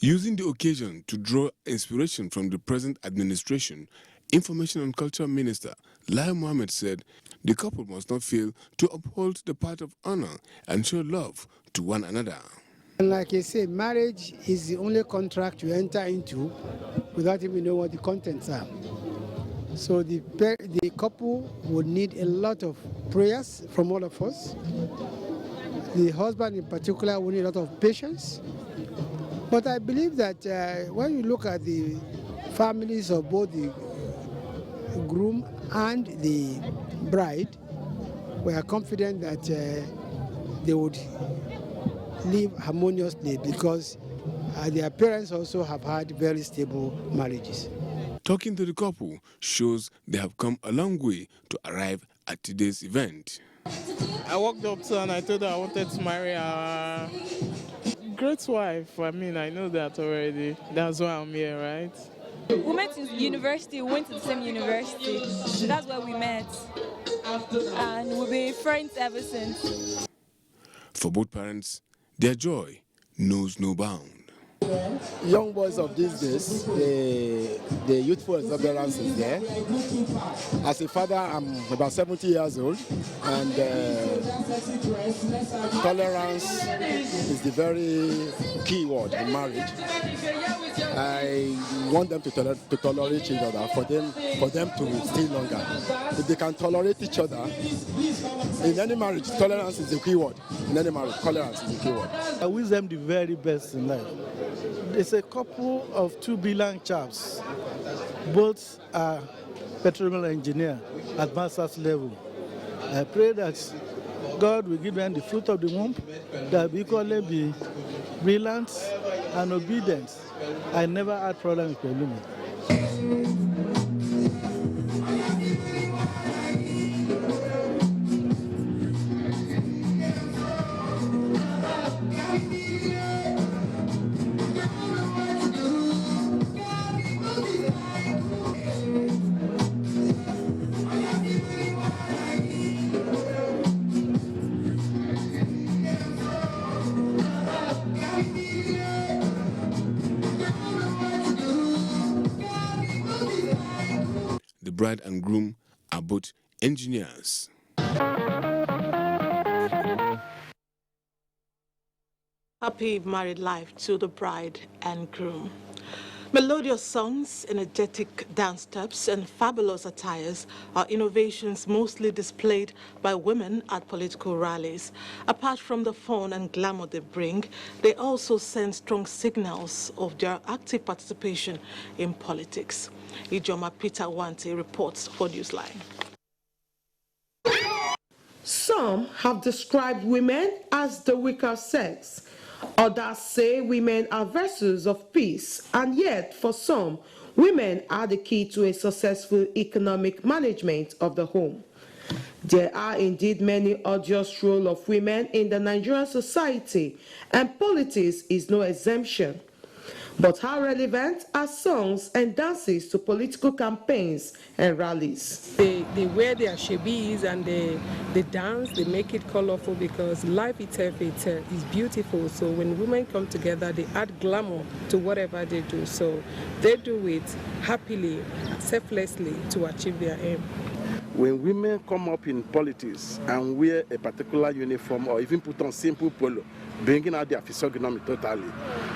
Using the occasion to draw inspiration from the present administration, Information and Culture Minister Lai Mohammed said the couple must not fail to uphold the path of honor and show love to one another. And like I say, marriage is the only contract you enter into without even knowing what the contents are. So the couple would need a lot of prayers from all of us. The husband in particular will need a lot of patience. But I believe that when you look at the families of both the groom and the bride, we are confident that they would live harmoniously because their parents also have had very stable marriages. Talking to the couple shows they have come a long way to arrive at today's event. I walked up to her and I told her I wanted to marry her. Great wife. I mean, I know that already. That's why I'm here, right? We met in university. We went to the same university. That's where we met. And we've been friends ever since. For both parents, their joy knows no bound. Young boys of these days, the youthful exuberance is there. As a father, I'm about 70 years old, and tolerance is the very key word in marriage. I want them to tolerate each other, for them to stay longer. If they can tolerate each other, in any marriage, tolerance is the key word. In any marriage, tolerance is the key word. I wish them the very best in life. It's a couple of 2 billion chaps. Both are petroleum engineer at master's level. I pray that God will give them the fruit of the womb, that will equally be brilliant and obedient. I never had problems with Pelumi. The bride and groom are both engineers. Happy married life to the bride and groom. Melodious songs, energetic dance steps, and fabulous attires are innovations mostly displayed by women at political rallies. Apart from the fun and glamour they bring, they also send strong signals of their active participation in politics. Ijoma Peter Wante reports for Newsline. Some have described women as the weaker sex. Others say women are vessels of peace, and yet for some, women are the key to a successful economic management of the home. There are indeed many odious roles of women in the Nigerian society, and politics is no exemption. But how relevant are songs and dances to political campaigns and rallies? They wear their shebis and they dance, they make it colorful because life itself is beautiful. So when women come together, they add glamour to whatever they do. So they do it happily, selflessly to achieve their aim. When women come up in politics and wear a particular uniform or even put on simple polo, bringing out their physiognomy totally,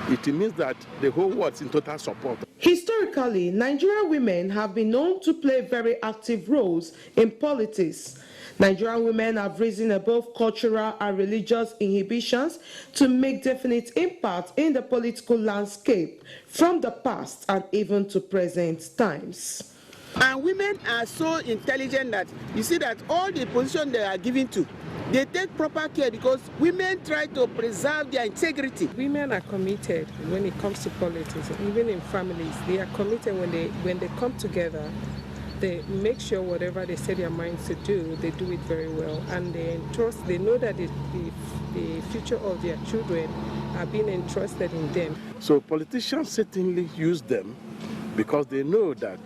it means that the whole world's in total support. Historically, Nigerian women have been known to play very active roles in politics. Nigerian women have risen above cultural and religious inhibitions to make definite impact in the political landscape from the past and even to present times. And women are so intelligent that you see that all the positions they are given to, they take proper care because women try to preserve their integrity. Women are committed when it comes to politics, even in families. They are committed when they come together. They make sure whatever they set their minds to do, they do it very well. And they know that the future of their children are being entrusted in them. So politicians certainly use them because they know that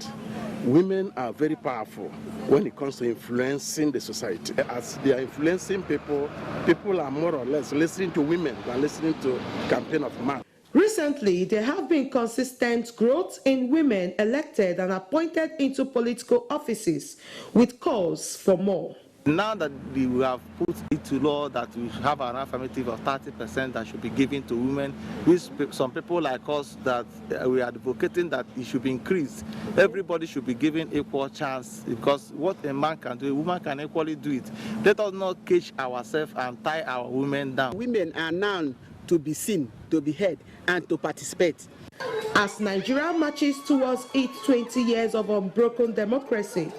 women are very powerful when it comes to influencing the society. As they are influencing people, people are more or less listening to women than listening to campaign of men. Recently, there have been consistent growth in women elected and appointed into political offices with calls for more. Now that we have put it to law that we have an affirmative of 30% that should be given to women, which some people like us that we are advocating that it should be increased. Everybody should be given equal chance, because what a man can do, a woman can equally do it. Let us not cage ourselves and tie our women down. Women are now to be seen, to be heard, and to participate. As Nigeria marches towards its 20 years of unbroken democracy,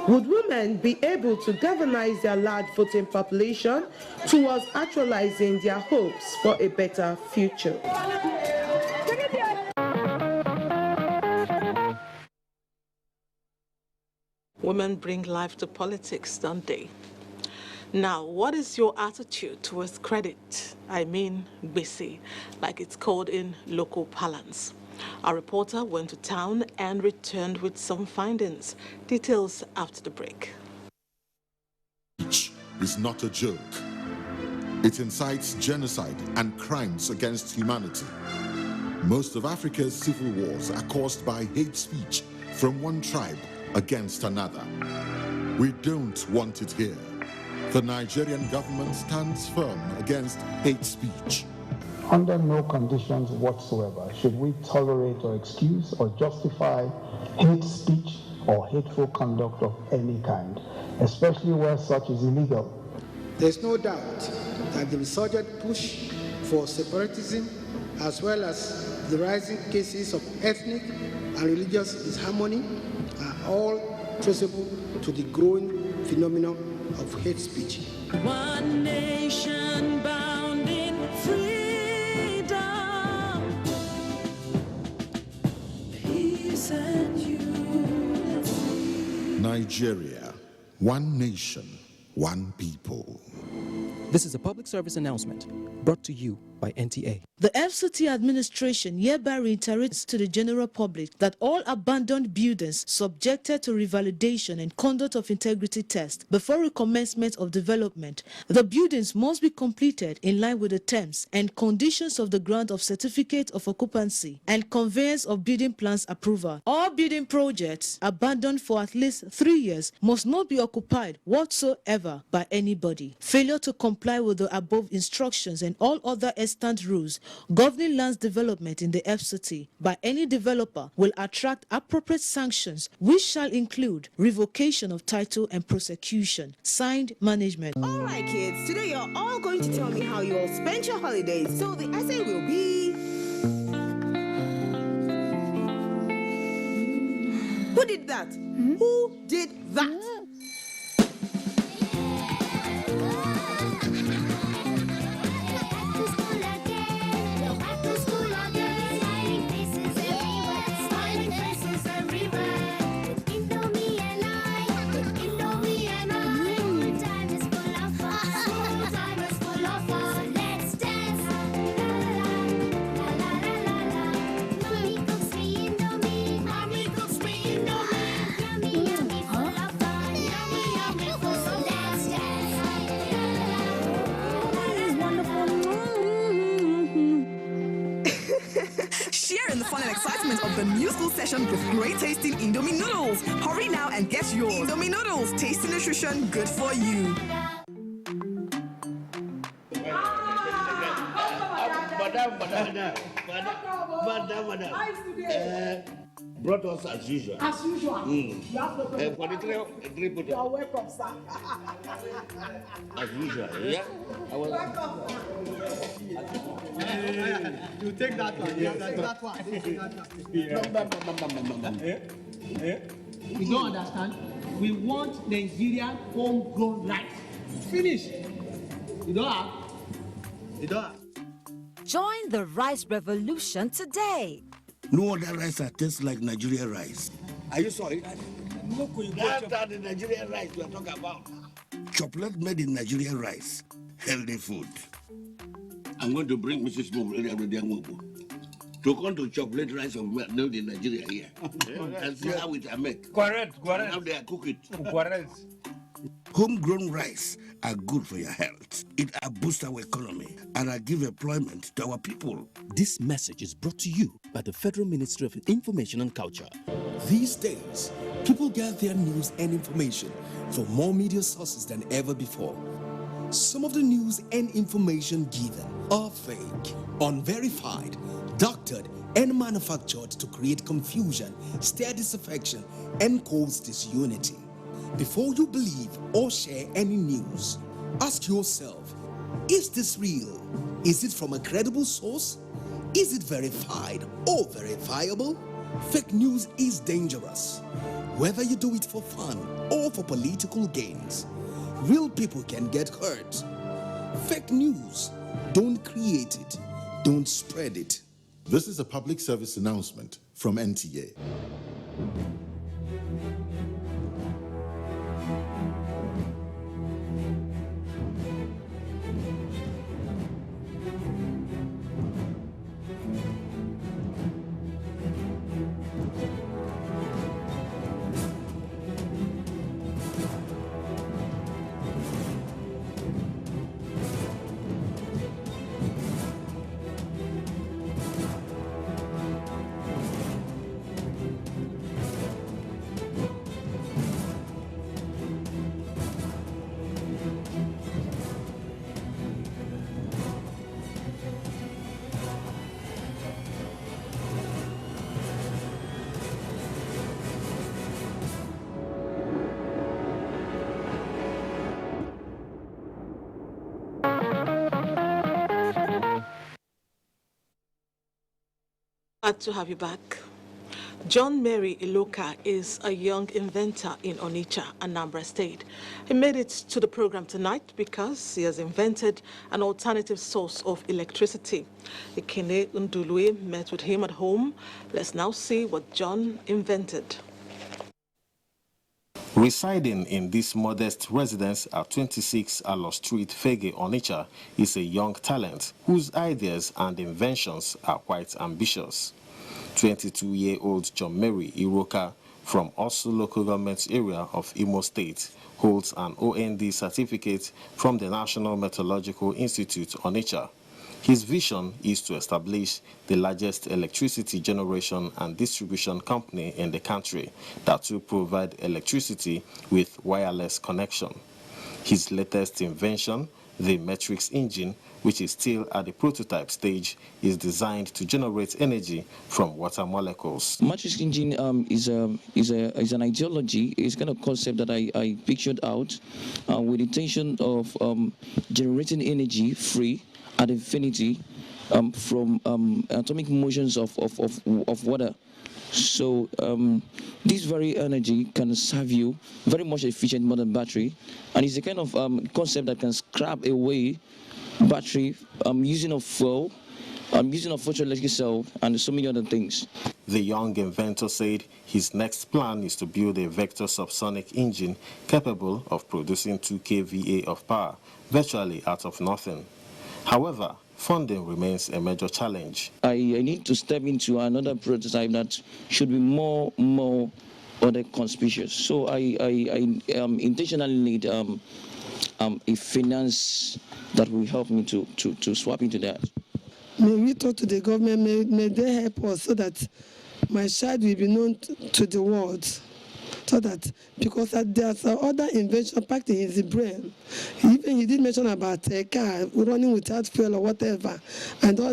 would women be able to galvanize their large voting population towards actualizing their hopes for a better future? Women bring life to politics, don't they? Now, what is your attitude towards credit? I mean, gbese, like it's called in local parlance. Our reporter went to town and returned with some findings. Details after the break. Is not a joke. It incites genocide and crimes against humanity. Most of Africa's civil wars are caused by hate speech from one tribe against another. We don't want it here. The Nigerian government stands firm against hate speech. Under no conditions whatsoever should we tolerate or excuse or justify hate speech or hateful conduct of any kind, especially where such is illegal. There's no doubt that the resurgent push for separatism, as well as the rising cases of ethnic and religious disharmony, are all traceable to the growing phenomenon of hate speech. One nation bound in freedom, peace and unity. Nigeria, one nation, one people. This is a public service announcement brought to you by NTA. The FCT administration hereby reiterates to the general public that all abandoned buildings subjected to revalidation and conduct of integrity test before recommencement of development. The buildings must be completed in line with the terms and conditions of the grant of certificate of occupancy and conveyance of building plans approval. All building projects abandoned for at least 3 years must not be occupied whatsoever by anybody. Failure to comply with the above instructions and all other extant rules governing lands development in the FCT by any developer will attract appropriate sanctions, which shall include revocation of title and prosecution. Signed, management. All right, kids, today you're all going to tell me how you all spent your holidays. So the essay will be... Who did that? Who did that? Share in the fun and excitement of the new school session with great tasting Indomie noodles. Hurry now and get yours. Indomie noodles, tasty nutrition, good for you. Madam. Brought us as usual. As usual. You have no problem. For the three put You are welcome, sir. as usual, yeah? I was... You take that one. You take that one. You don't understand? We want Nigerian homegrown rice. Finish. You don't have? You don't have? Join the rice revolution today. No other rice that tastes like Nigerian rice. Are you sorry? That's the Nigerian rice we are talking about. Chocolate made in Nigerian rice. Healthy food. I'm going to bring Mrs. Mobo to come to chocolate rice of made in Nigeria here. And see how it are made. Correct. And how they are cook it. Correct. Homegrown rice are good for your health. It boosts our economy and give employment to our people. This message is brought to you by the Federal Ministry of Information and Culture. These days, people get their news and information from more media sources than ever before. Some of the news and information given are fake, unverified, doctored, and manufactured to create confusion, stir disaffection, and cause disunity. Before you believe or share any news, ask yourself, is this real? Is it from a credible source? Is it verified or verifiable? Fake news is dangerous, whether you do it for fun or for political gains. Real people can get hurt. Fake news, don't create it, don't spread it. This is a public service announcement from NTA. Glad to have you back. John Mary Iloka is a young inventor in Onitsha, Anambra State. He made it to the program tonight because he has invented an alternative source of electricity. Ikene Undulwe met with him at home. Let's now see what John invented. Residing in this modest residence at 26 Alo Street, Fege, Onitsha, is a young talent whose ideas and inventions are quite ambitious. 22-year-old John Mary Iroka from Osu local government area of Imo State holds an OND certificate from the National Meteorological Institute, Onitsha. His vision is to establish the largest electricity generation and distribution company in the country that will provide electricity with wireless connection. His latest invention, the Matrix engine, which is still at the prototype stage, is designed to generate energy from water molecules. Matrix engine is an ideology, it's kind of concept that I pictured out with the intention of generating energy free at infinity from atomic motions of water. So this very energy can serve you very much efficient more than battery, and it's a kind of concept that can scrap away battery using of fuel, using of photoelectric cell, and so many other things. The young inventor said his next plan is to build a vector subsonic engine capable of producing 2 kVA of power virtually out of nothing. However, funding remains a major challenge. I need to step into another prototype that should be more other conspicuous. So I intentionally need a finance that will help me to swap into that. May we talk to the government, may they help us so that my child will be known to the world. So that, because there's other invention packed in his brain. Even he did mention about a car running without fuel or whatever, and the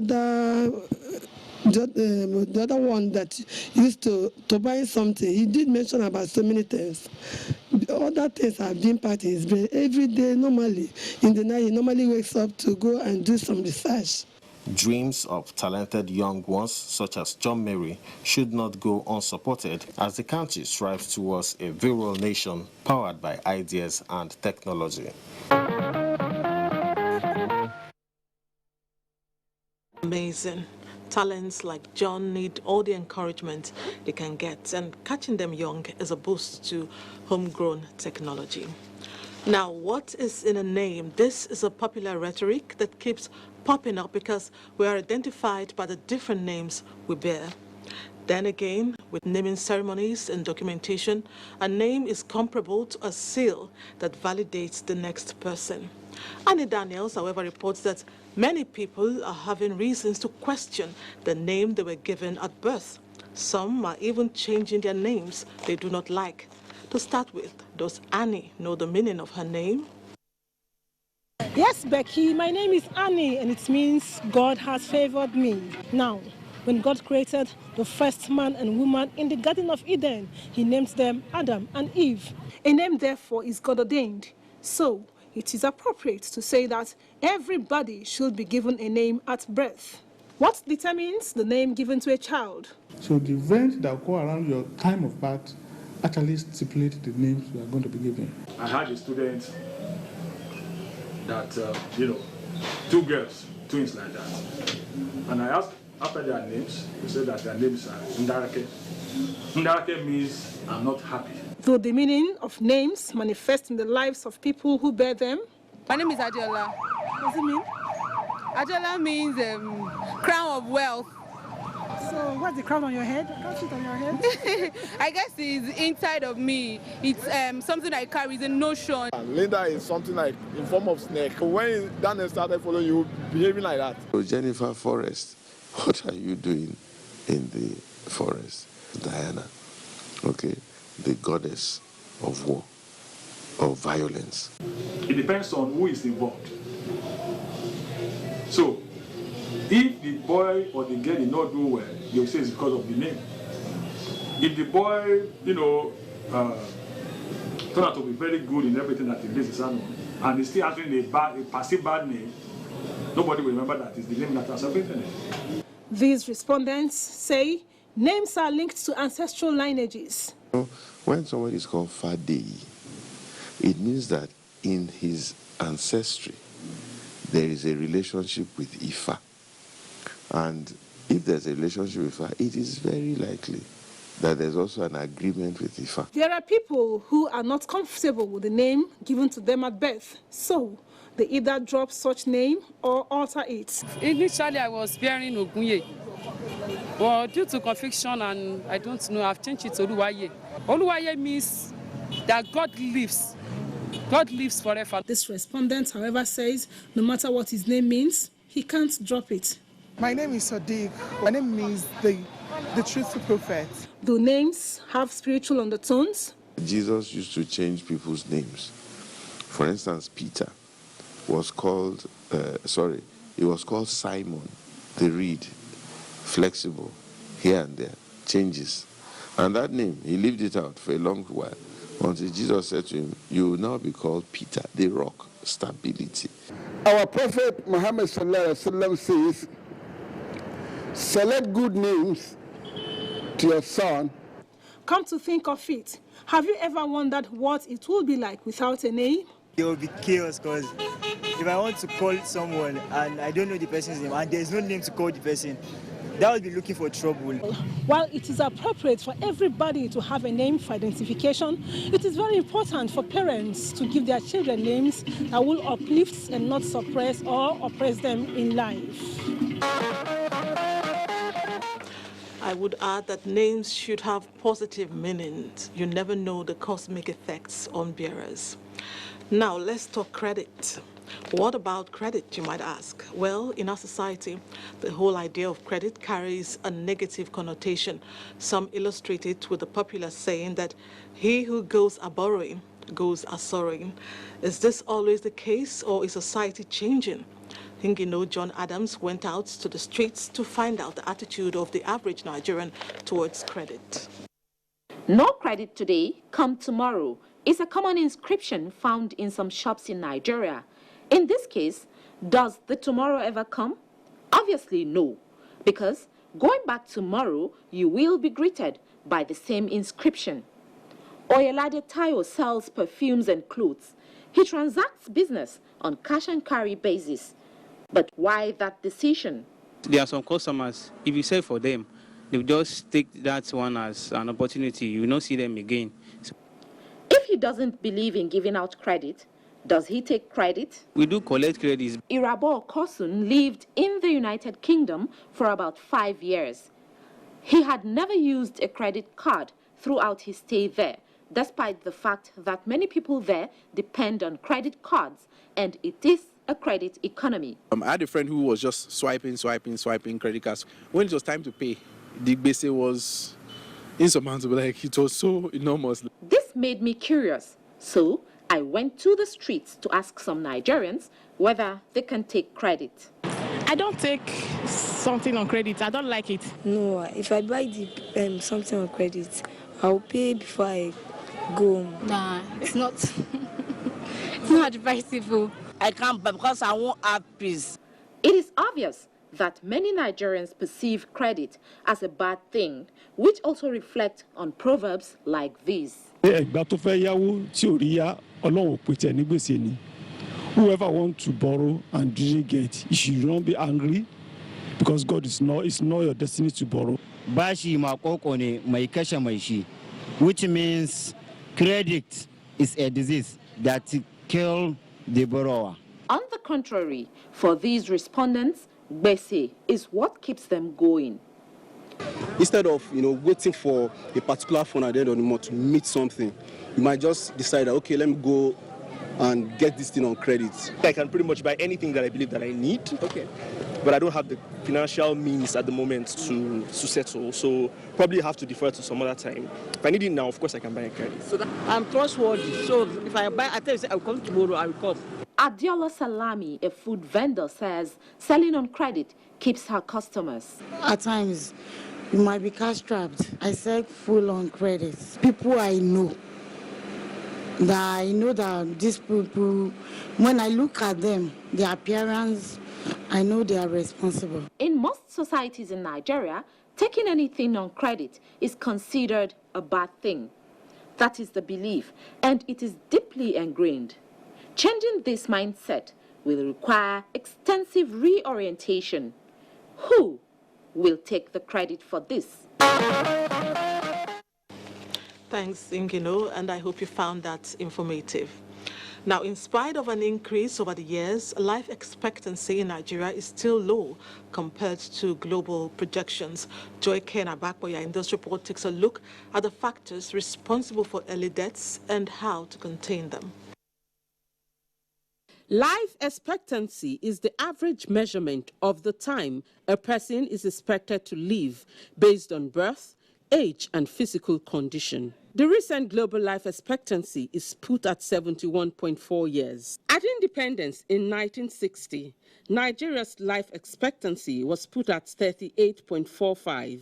other one that used to buy something. He did mention about so many things. Other things have been packed in his brain. Every day, normally, in the night, he normally wakes up to go and do some research. Dreams of talented young ones such as John Mary should not go unsupported as the country strives towards a virile nation powered by ideas and technology. Amazing. Talents like John need all the encouragement they can get, and catching them young is a boost to homegrown technology. Now, what is in a name? This is a popular rhetoric that keeps popping up because we are identified by the different names we bear. Then again, with naming ceremonies and documentation, a name is comparable to a seal that validates the next person. Annie Daniels, however, reports that many people are having reasons to question the name they were given at birth. Some are even changing their names they do not like. To start with, does Annie know the meaning of her name? Yes, Becky, my name is Annie, and it means God has favored me. Now, when God created the first man and woman in the Garden of Eden, he named them Adam and Eve. A name, therefore, is God ordained. So, it is appropriate to say that everybody should be given a name at birth. What determines the name given to a child? So the events that go around your time of birth actually stipulate the names you are going to be given. I had a student that, two girls, twins like that. And I asked after their names, they said that their names are Ndarake. Ndarake means I'm not happy. Though the meaning of names manifest in the lives of people who bear them. My name is Adiola. What does it mean? Adiola means crown of wealth. So what's the crown on your head? I can't see it on your head. I guess it's inside of me. It's something I carry, it's a notion. Linda is something like in form of snake. When Daniel started following you, behaving like that. So Jennifer Forrest, what are you doing in the forest? Diana, okay, the goddess of war, of violence. It depends on who is involved. So, if the boy or the girl did not do well, you'll say it's because of the name. If the boy, turned out to be very good in everything that he lays his hand on, and he's still having a perceived bad name, nobody will remember that it's the name that has separated it. These respondents say names are linked to ancestral lineages. When somebody is called Fadeyi, it means that in his ancestry, there is a relationship with Ifa. And if there's a relationship with Ifa, it is very likely that there's also an agreement with Ifa. There are people who are not comfortable with the name given to them at birth. So they either drop such name or alter it. Initially, I was bearing Ogunye. Well, due to conviction and I don't know, I've changed it to Oluwaye. Oluwaye means that God lives. God lives forever. This respondent, however, says no matter what his name means, he can't drop it. My name is Sadiq. My name means the truthful prophet. Do names have spiritual undertones? Jesus used to change people's names. For instance, Peter was called, he was called Simon the Reed, flexible, here and there, changes. And that name, he lived it out for a long while, until Jesus said to him, you will now be called Peter, the rock, stability. Our Prophet Muhammad says, select good names to your son. Come to think of it, have you ever wondered what it would be like without a name? There will be chaos because if I want to call someone and I don't know the person's name and there's no name to call the person, that would be looking for trouble. While it is appropriate for everybody to have a name for identification, it is very important for parents to give their children names that will uplift and not suppress or oppress them in life. I would add that names should have positive meanings. You never know the cosmic effects on bearers. Now, let's talk credit. What about credit, you might ask? Well, in our society, the whole idea of credit carries a negative connotation. Some illustrate it with the popular saying that he who goes a-borrowing goes a-sorrowing. Is this always the case, or is society changing? I think, John Adams went out to the streets to find out the attitude of the average Nigerian towards credit. No credit today, come tomorrow is a common inscription found in some shops in Nigeria. In this case, does the tomorrow ever come? Obviously no, because going back tomorrow, you will be greeted by the same inscription. Oyelade Tayo sells perfumes and clothes. He transacts business on cash and carry basis. But why that decision? There are some customers, if you sell for them, they'll just take that one as an opportunity. You will not see them again. So, if he doesn't believe in giving out credit, does he take credit? We do collect credits. Irabo Kosun lived in the United Kingdom for about 5 years. He had never used a credit card throughout his stay there, despite the fact that many people there depend on credit cards, and it is a credit economy. I had a friend who was just swiping credit cards. When it was time to pay, the base was insurmountable, like it was so enormous. This made me curious, so I went to the streets to ask some Nigerians whether they can take credit. I don't take something on credit. I don't like it. No, if I buy something on credit, I'll pay before I go home. Nah, it's not. It's not advisable. I can't buy because I won't have peace. It is obvious that many Nigerians perceive credit as a bad thing, which also reflect on proverbs like these. Whoever wants to borrow and didn't get, you should not be angry because God it's not your destiny to borrow. Which means credit is a disease that kills the borrower. On the contrary, for these respondents, Bese is what keeps them going. Instead of waiting for a particular phone at the end of the month to meet something, you might just decide that, okay, let me go and get this thing on credit. I can pretty much buy anything that I believe that I need. Okay. But I don't have the financial means at the moment to settle, so probably have to defer to some other time. If I need it now, of course I can buy a credit. So I'm trustworthy, so if I buy, I tell you, I'll come tomorrow, I will come. Adiola Salami, a food vendor, says selling on credit keeps her customers. At times, you might be cash-strapped. I sell full on credit. People I know, that I know that these people, when I look at them, their appearance, I know they are responsible. In most societies in Nigeria, taking anything on credit is considered a bad thing. That is the belief, and it is deeply ingrained. Changing this mindset will require extensive reorientation. Who will take the credit for this? Thanks, Ingino, and I hope you found that informative. Now, in spite of an increase over the years, life expectancy in Nigeria is still low compared to global projections. Joy Ken Abakboya in this report takes a look at the factors responsible for early deaths and how to contain them. Life expectancy is the average measurement of the time a person is expected to live based on birth, age, and physical condition. The recent global life expectancy is put at 71.4 years. At independence in 1960, Nigeria's life expectancy was put at 38.45.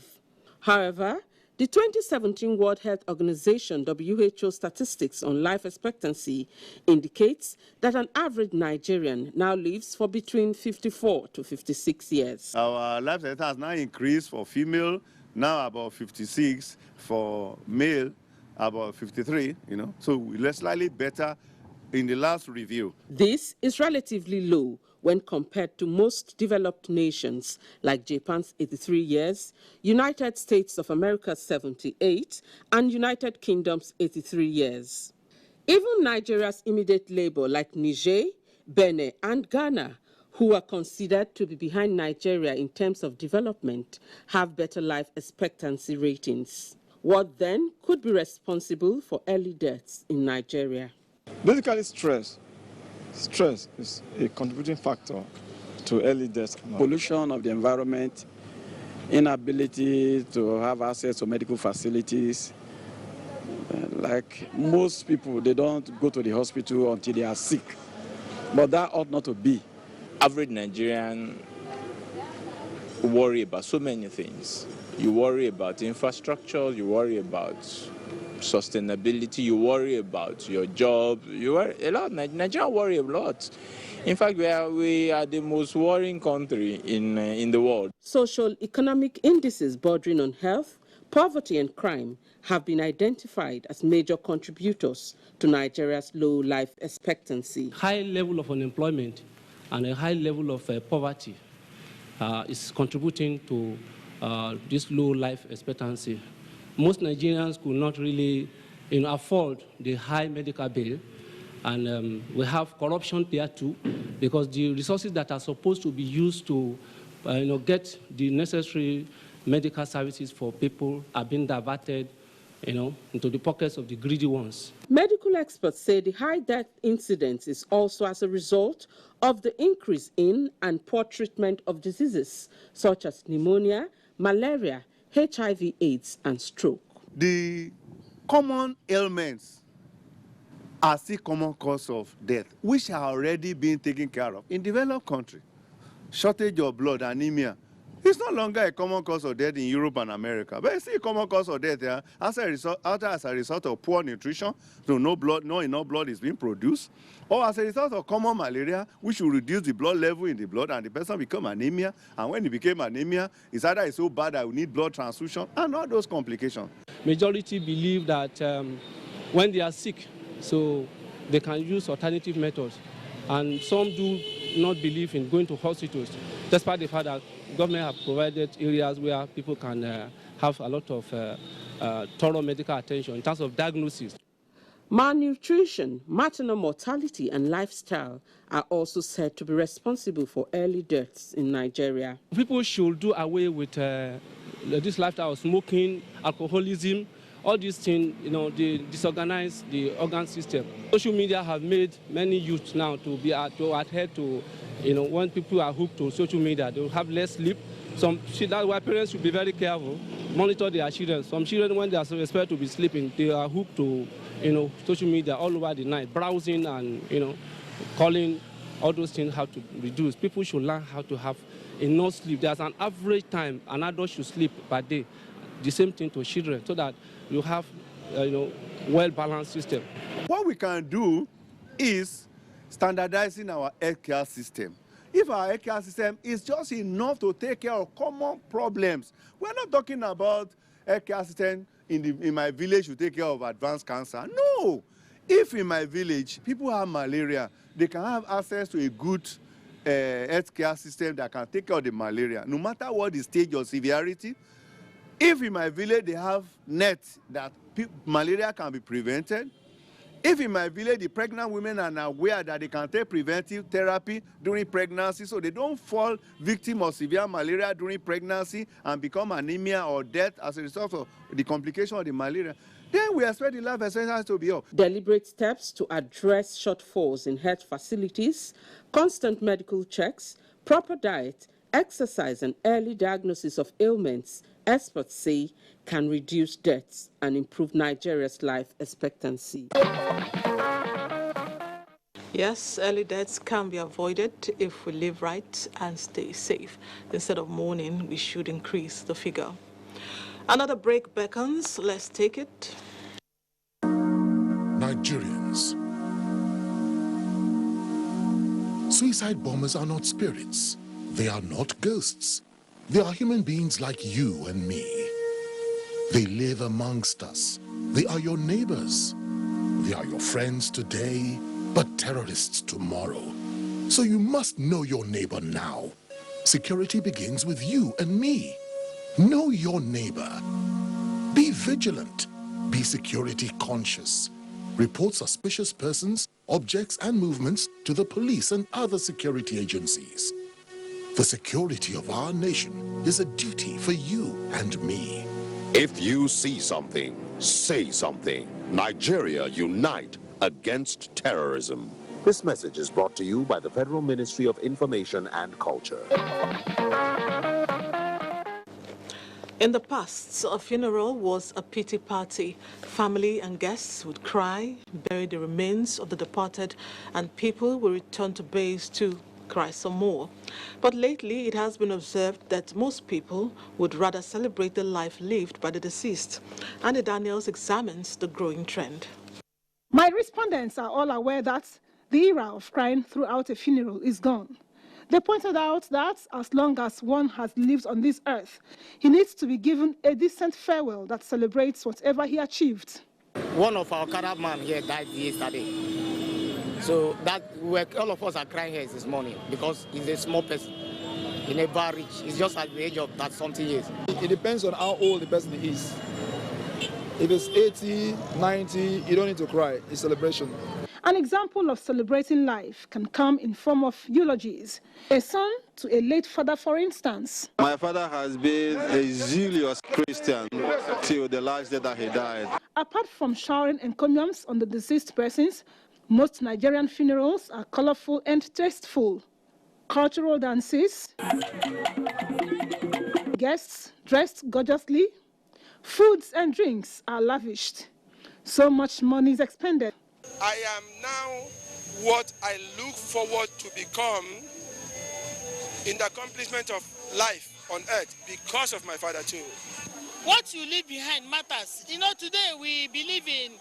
However, the 2017 World Health Organization WHO statistics on life expectancy indicates that an average Nigerian now lives for between 54 to 56 years. Our life expectancy has now increased for female, now about 56, for male, about 53, so we're slightly better in the last review. This is relatively low when compared to most developed nations like Japan's 83 years, United States of America's 78, and United Kingdom's 83 years. Even Nigeria's immediate neighbor like Niger, Benin, and Ghana, who are considered to be behind Nigeria in terms of development, have better life expectancy ratings. What then could be responsible for early deaths in Nigeria? Basically, stress. Stress is a contributing factor to early deaths. Pollution of the environment, inability to have access to medical facilities. Like most people, they don't go to the hospital until they are sick. But that ought not to be. Average Nigerian worry about so many things. You worry about infrastructure, you worry about sustainability, you worry about your job, you worry a lot. Nigeria worry a lot. In fact, we are the most worrying country in the world. Social economic indices bordering on health, poverty and crime have been identified as major contributors to Nigeria's low life expectancy. High level of unemployment and a high level of poverty is contributing to this low life expectancy. Most Nigerians could not really afford the high medical bill, and we have corruption there too, because the resources that are supposed to be used to get the necessary medical services for people are being diverted, into the pockets of the greedy ones. Medical experts say the high death incidence is also as a result of the increase in and poor treatment of diseases such as pneumonia, malaria, HIV/AIDS, and stroke. The common ailments are still common cause of death, which are already being taken care of in developed countries. Shortage of blood, anemia. It's no longer a common cause of death in Europe and America, but it's still a common cause of death there as a result of poor nutrition, so no enough blood is being produced, or as a result of common malaria, which will reduce the blood level in the blood and the person become anemia, and when he became anemia, it's either it's so bad that we need blood transfusion and all those complications. Majority believe that when they are sick, so they can use alternative methods, and some do not believe in going to hospitals, despite the fact that government have provided areas where people can have a lot of thorough medical attention in terms of diagnosis. Malnutrition, maternal mortality, and lifestyle are also said to be responsible for early deaths in Nigeria. People should do away with this lifestyle of smoking, alcoholism, all these things, they disorganize the organ system. Social media have made many youths now to adhere to, when people are hooked to social media, they will have less sleep. That's why parents should be very careful, monitor their children. Some children, when they are expected to be sleeping, they are hooked to, social media all over the night, browsing and, calling. All those things have to reduce. People should learn how to have enough sleep. There's an average time an adult should sleep per day. The same thing to children, so that you have, well-balanced system. What we can do is standardizing our healthcare system. If our healthcare system is just enough to take care of common problems, we're not talking about healthcare system in my village to take care of advanced cancer. No! If in my village people have malaria, they can have access to a good healthcare system that can take care of the malaria, no matter what the stage of severity. If in my village they have nets that malaria can be prevented, if in my village the pregnant women are aware that they can take preventive therapy during pregnancy so they don't fall victim of severe malaria during pregnancy and become anemia or death as a result of the complication of the malaria, then we expect the life expectancy to be up. Deliberate steps to address shortfalls in health facilities, constant medical checks, proper diet, exercise, and early diagnosis of ailments, experts say, can reduce deaths and improve Nigeria's life expectancy. Yes, early deaths can be avoided if we live right and stay safe. Instead of mourning, we should increase the figure. Another break beckons. Let's take it. Nigerians. Suicide bombers are not spirits. They are not ghosts. They are human beings like you and me. They live amongst us. They are your neighbors. They are your friends today, but terrorists tomorrow. So you must know your neighbor now. Security begins with you and me. Know your neighbor. Be vigilant. Be security conscious. Report suspicious persons, objects, and movements to the police and other security agencies. The security of our nation is a duty for you and me. If you see something, say something. Nigeria, unite against terrorism. This message is brought to you by the Federal Ministry of Information and Culture. In the past, a funeral was a pity party. Family and guests would cry, bury the remains of the departed, and people would return to base to cry some more. But lately, it has been observed that most people would rather celebrate the life lived by the deceased. Andy Daniels examines the growing trend. My respondents are all aware that the era of crying throughout a funeral is gone. They pointed out that as long as one has lived on this earth, he needs to be given a decent farewell that celebrates whatever he achieved. One of our caravan here died yesterday. So that all of us are crying here this morning because he's a small person. He never rich. He's just at the age of that something years. It depends on how old the person is. If it's 80, 90, you don't need to cry. It's celebration. An example of celebrating life can come in form of eulogies. A son to a late father, for instance. My father has been a zealous Christian till the last day that he died. Apart from showering encomiums on the deceased persons, most Nigerian funerals are colorful and tasteful. Cultural dances, guests dressed gorgeously, foods and drinks are lavished. So much money is expended. I am now what I look forward to become in the accomplishment of life on earth because of my father too. What you leave behind matters. You know, today we believe in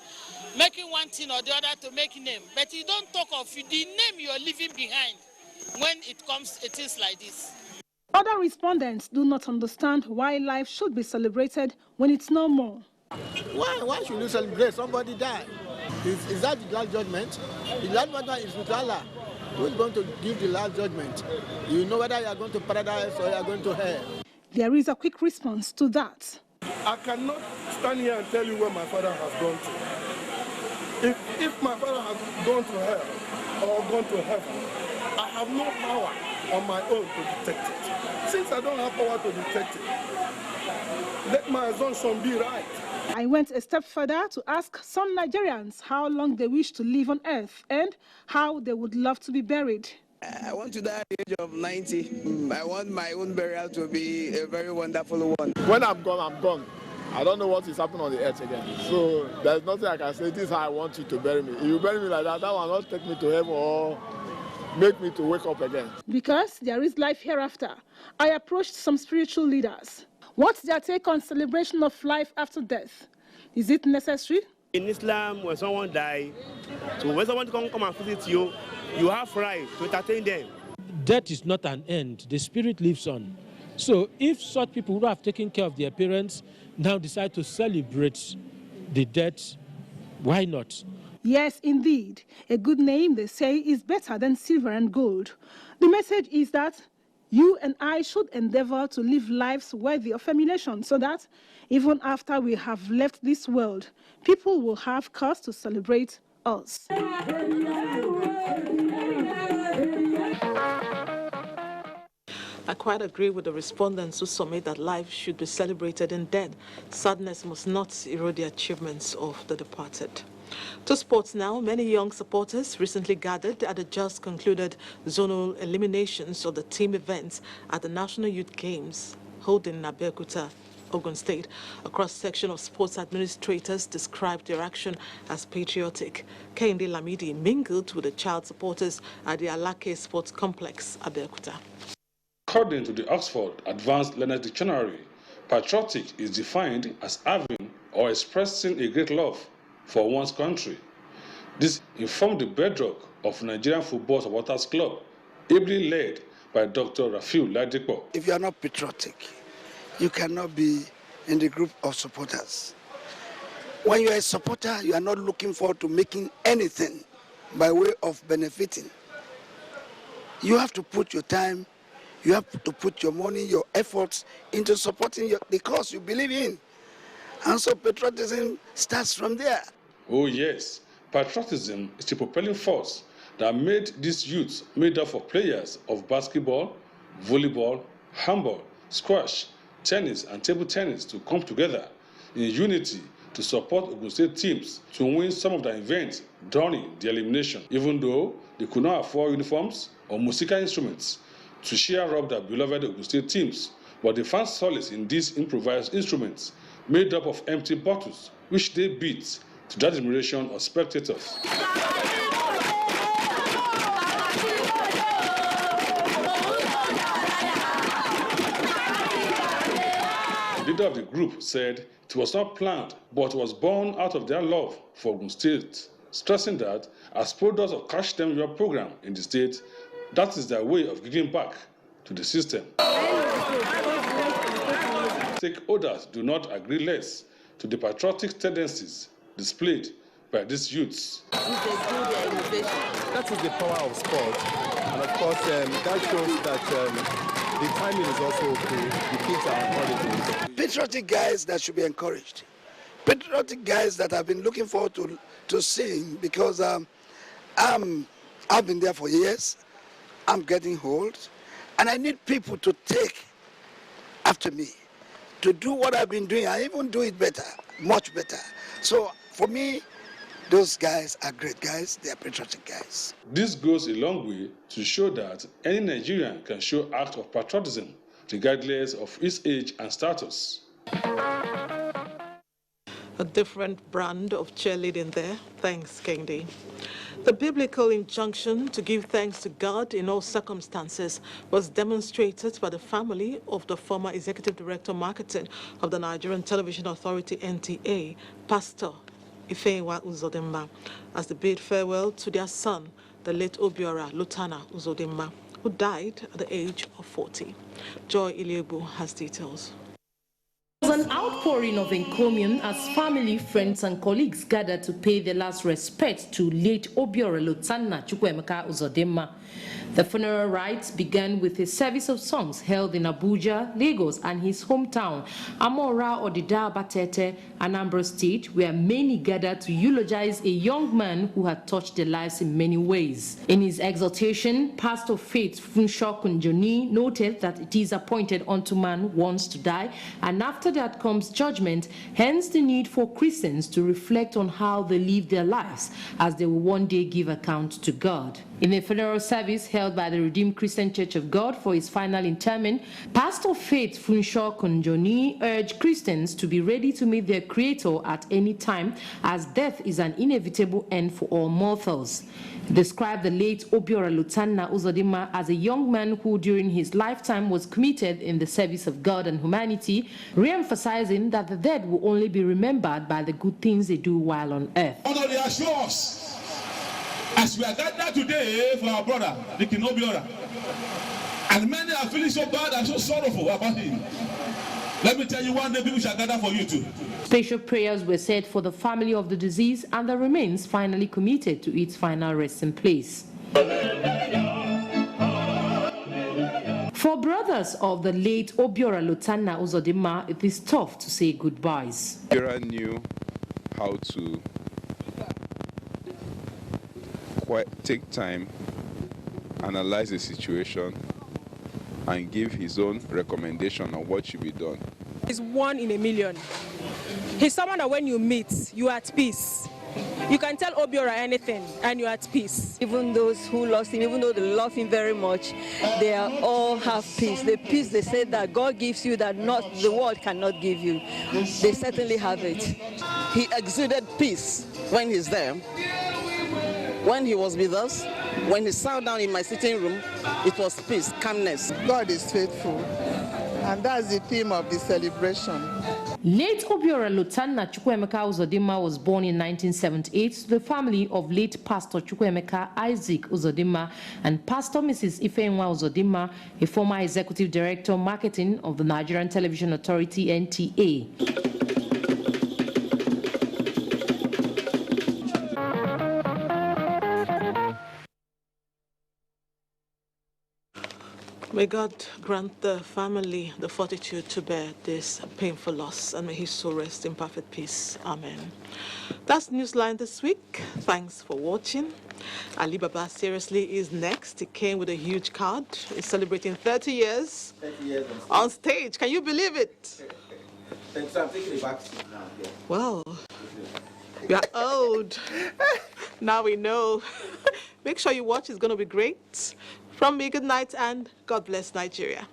making one thing or the other to make name, but you don't talk of the name you are leaving behind when it is like this. Other respondents do not understand why life should be celebrated when it's no more. Why should you celebrate? Somebody died. Is that the last judgment? The last judgment is with Allah. Who is going to give the last judgment? You know whether you are going to paradise or you are going to hell. There is a quick response to that. I cannot stand here and tell you where my father has gone to. If my father has gone to hell or gone to heaven, I have no power on my own to detect it. Since I don't have power to detect it, let my assumption be right. I went a step further to ask some Nigerians how long they wish to live on earth and how they would love to be buried. I want to die at the age of 90. I want my own burial to be a very wonderful one. When I'm gone, I'm gone. I don't know what is happening on the earth again. So there's nothing I can say, this is how I want you to bury me. If you bury me like that, that will not take me to heaven or make me to wake up again. Because there is life hereafter, I approached some spiritual leaders. What's their take on celebration of life after death? Is it necessary? In Islam, when someone dies, so when someone come and visit you, you have right to entertain them. Death is not an end. The spirit lives on. So if such people who have taken care of their parents now decide to celebrate the death, why not? Yes, indeed. A good name, they say, is better than silver and gold. The message is that you and I should endeavor to live lives worthy of emulation so that even after we have left this world, people will have cause to celebrate us. I quite agree with the respondents who submit that life should be celebrated in death. Sadness must not erode the achievements of the departed. To sports now, many young supporters recently gathered at the just concluded zonal eliminations of the team events at the National Youth Games held in Abuja, Ogun State. A cross-section of sports administrators described their action as patriotic. Kehinde Lamidi mingled with the child supporters at the Alake Sports Complex, Abuja. According to the Oxford Advanced Learners Dictionary, patriotic is defined as having or expressing a great love for one's country. This informed the bedrock of Nigerian Football Supporters Club, ably led by Dr. Rafiu Ladipo. If you are not patriotic, you cannot be in the group of supporters. When you are a supporter, you are not looking forward to making anything by way of benefiting. You have to put your time, you have to put your money, your efforts into supporting the cause you believe in. And so patriotism starts from there. Oh yes, patriotism is the propelling force that made these youths made up of players of basketball, volleyball, handball, squash, tennis and table tennis to come together in unity to support Ogun State teams to win some of the events during the elimination, even though they could not afford uniforms or musical instruments to cheer up their beloved Ogun State teams. But they found solace in these improvised instruments made up of empty bottles, which they beat to the admiration of spectators. The leader of the group said it was not planned, but was born out of their love for Ogun State, stressing that as products of Cash Them Your program in the state, that is their way of giving back to the system. Stakeholders do not agree less to the patriotic tendencies displayed by these youths. That is the power of sport, and of course that shows that the timing is also okay. The kids are encouraged. Patriotic guys that should be encouraged. Patriotic guys that I've been looking forward to seeing, because I've been there for years. I'm getting old. And I need people to take after me, to do what I've been doing. I even do it better, much better. So for me, those guys are great guys. They are patriotic guys. This goes a long way to show that any Nigerian can show acts of patriotism, regardless of his age and status. A different brand of cheerleading there. Thanks, Kendi. The biblical injunction to give thanks to God in all circumstances was demonstrated by the family of the former Executive Director Marketing of the Nigerian Television Authority, NTA, Pastor Ifeanyi Uzodimma, as they bid farewell to their son, the late Obiora Lutana Uzodimma, who died at the age of 40. Joy Iliebu has details. There was an outpouring of encomium as family, friends, and colleagues gathered to pay their last respect to late Obiora Lutana Chukwuemeka Uzodimma. The funeral rites began with a service of songs held in Abuja, Lagos, and his hometown, Amora Odida Batete, Anambra State, where many gathered to eulogize a young man who had touched their lives in many ways. In his exhortation, Pastor Faith Funsho Kunjoni noted that it is appointed unto man once to die, and after that comes judgment, hence the need for Christians to reflect on how they live their lives, as they will one day give account to God. In a funeral service held by the Redeemed Christian Church of God for his final interment, Pastor Faith Funsho Kunjoni urged Christians to be ready to meet their Creator at any time, as death is an inevitable end for all mortals. He described the late Obiora Lutana Uzodimma as a young man who during his lifetime was committed in the service of God and humanity, re-emphasizing that the dead will only be remembered by the good things they do while on earth. As we are gathered today for our brother, the King Obiora, and many are feeling so bad and so sorrowful about him. Let me tell you, one day people shall gather for you too. Special prayers were said for the family of the deceased, and the remains finally committed to its final resting place. For brothers of the late Obiora Lutana Uzodimma, it is tough to say goodbyes. Obiora knew how to take time, analyze the situation, and give his own recommendation on what should be done. He's one in a million. He's someone that when you meet, you are at peace. You can tell Obiora anything and you're at peace. Even those who lost him, even though they love him very much, they all have peace. The peace they say that God gives you that not the world cannot give you. They certainly have it. He exuded peace when he's there. When he was with us, when he sat down in my sitting room, it was peace, calmness. God is faithful, and that's the theme of the celebration. Late Obiora Lutana Chukwuemeka Uzodimma was born in 1978 to the family of late Pastor Chukwuemeka Isaac Uzodimma and Pastor Mrs. Ifeanyi Uzodimma, a former Executive Director Marketing of the Nigerian Television Authority, NTA. May God grant the family the fortitude to bear this painful loss, and may his soul rest in perfect peace. Amen. That's Newsline this week. Thanks for watching. Ali Baba seriously is next. He came with a huge card. He's celebrating 30 years, 30 years on stage. Can you believe it? So I'm taking it back now. Yeah. Well, we are old. Now we know. Make sure you watch. It's going to be great. From me, good night and God bless Nigeria.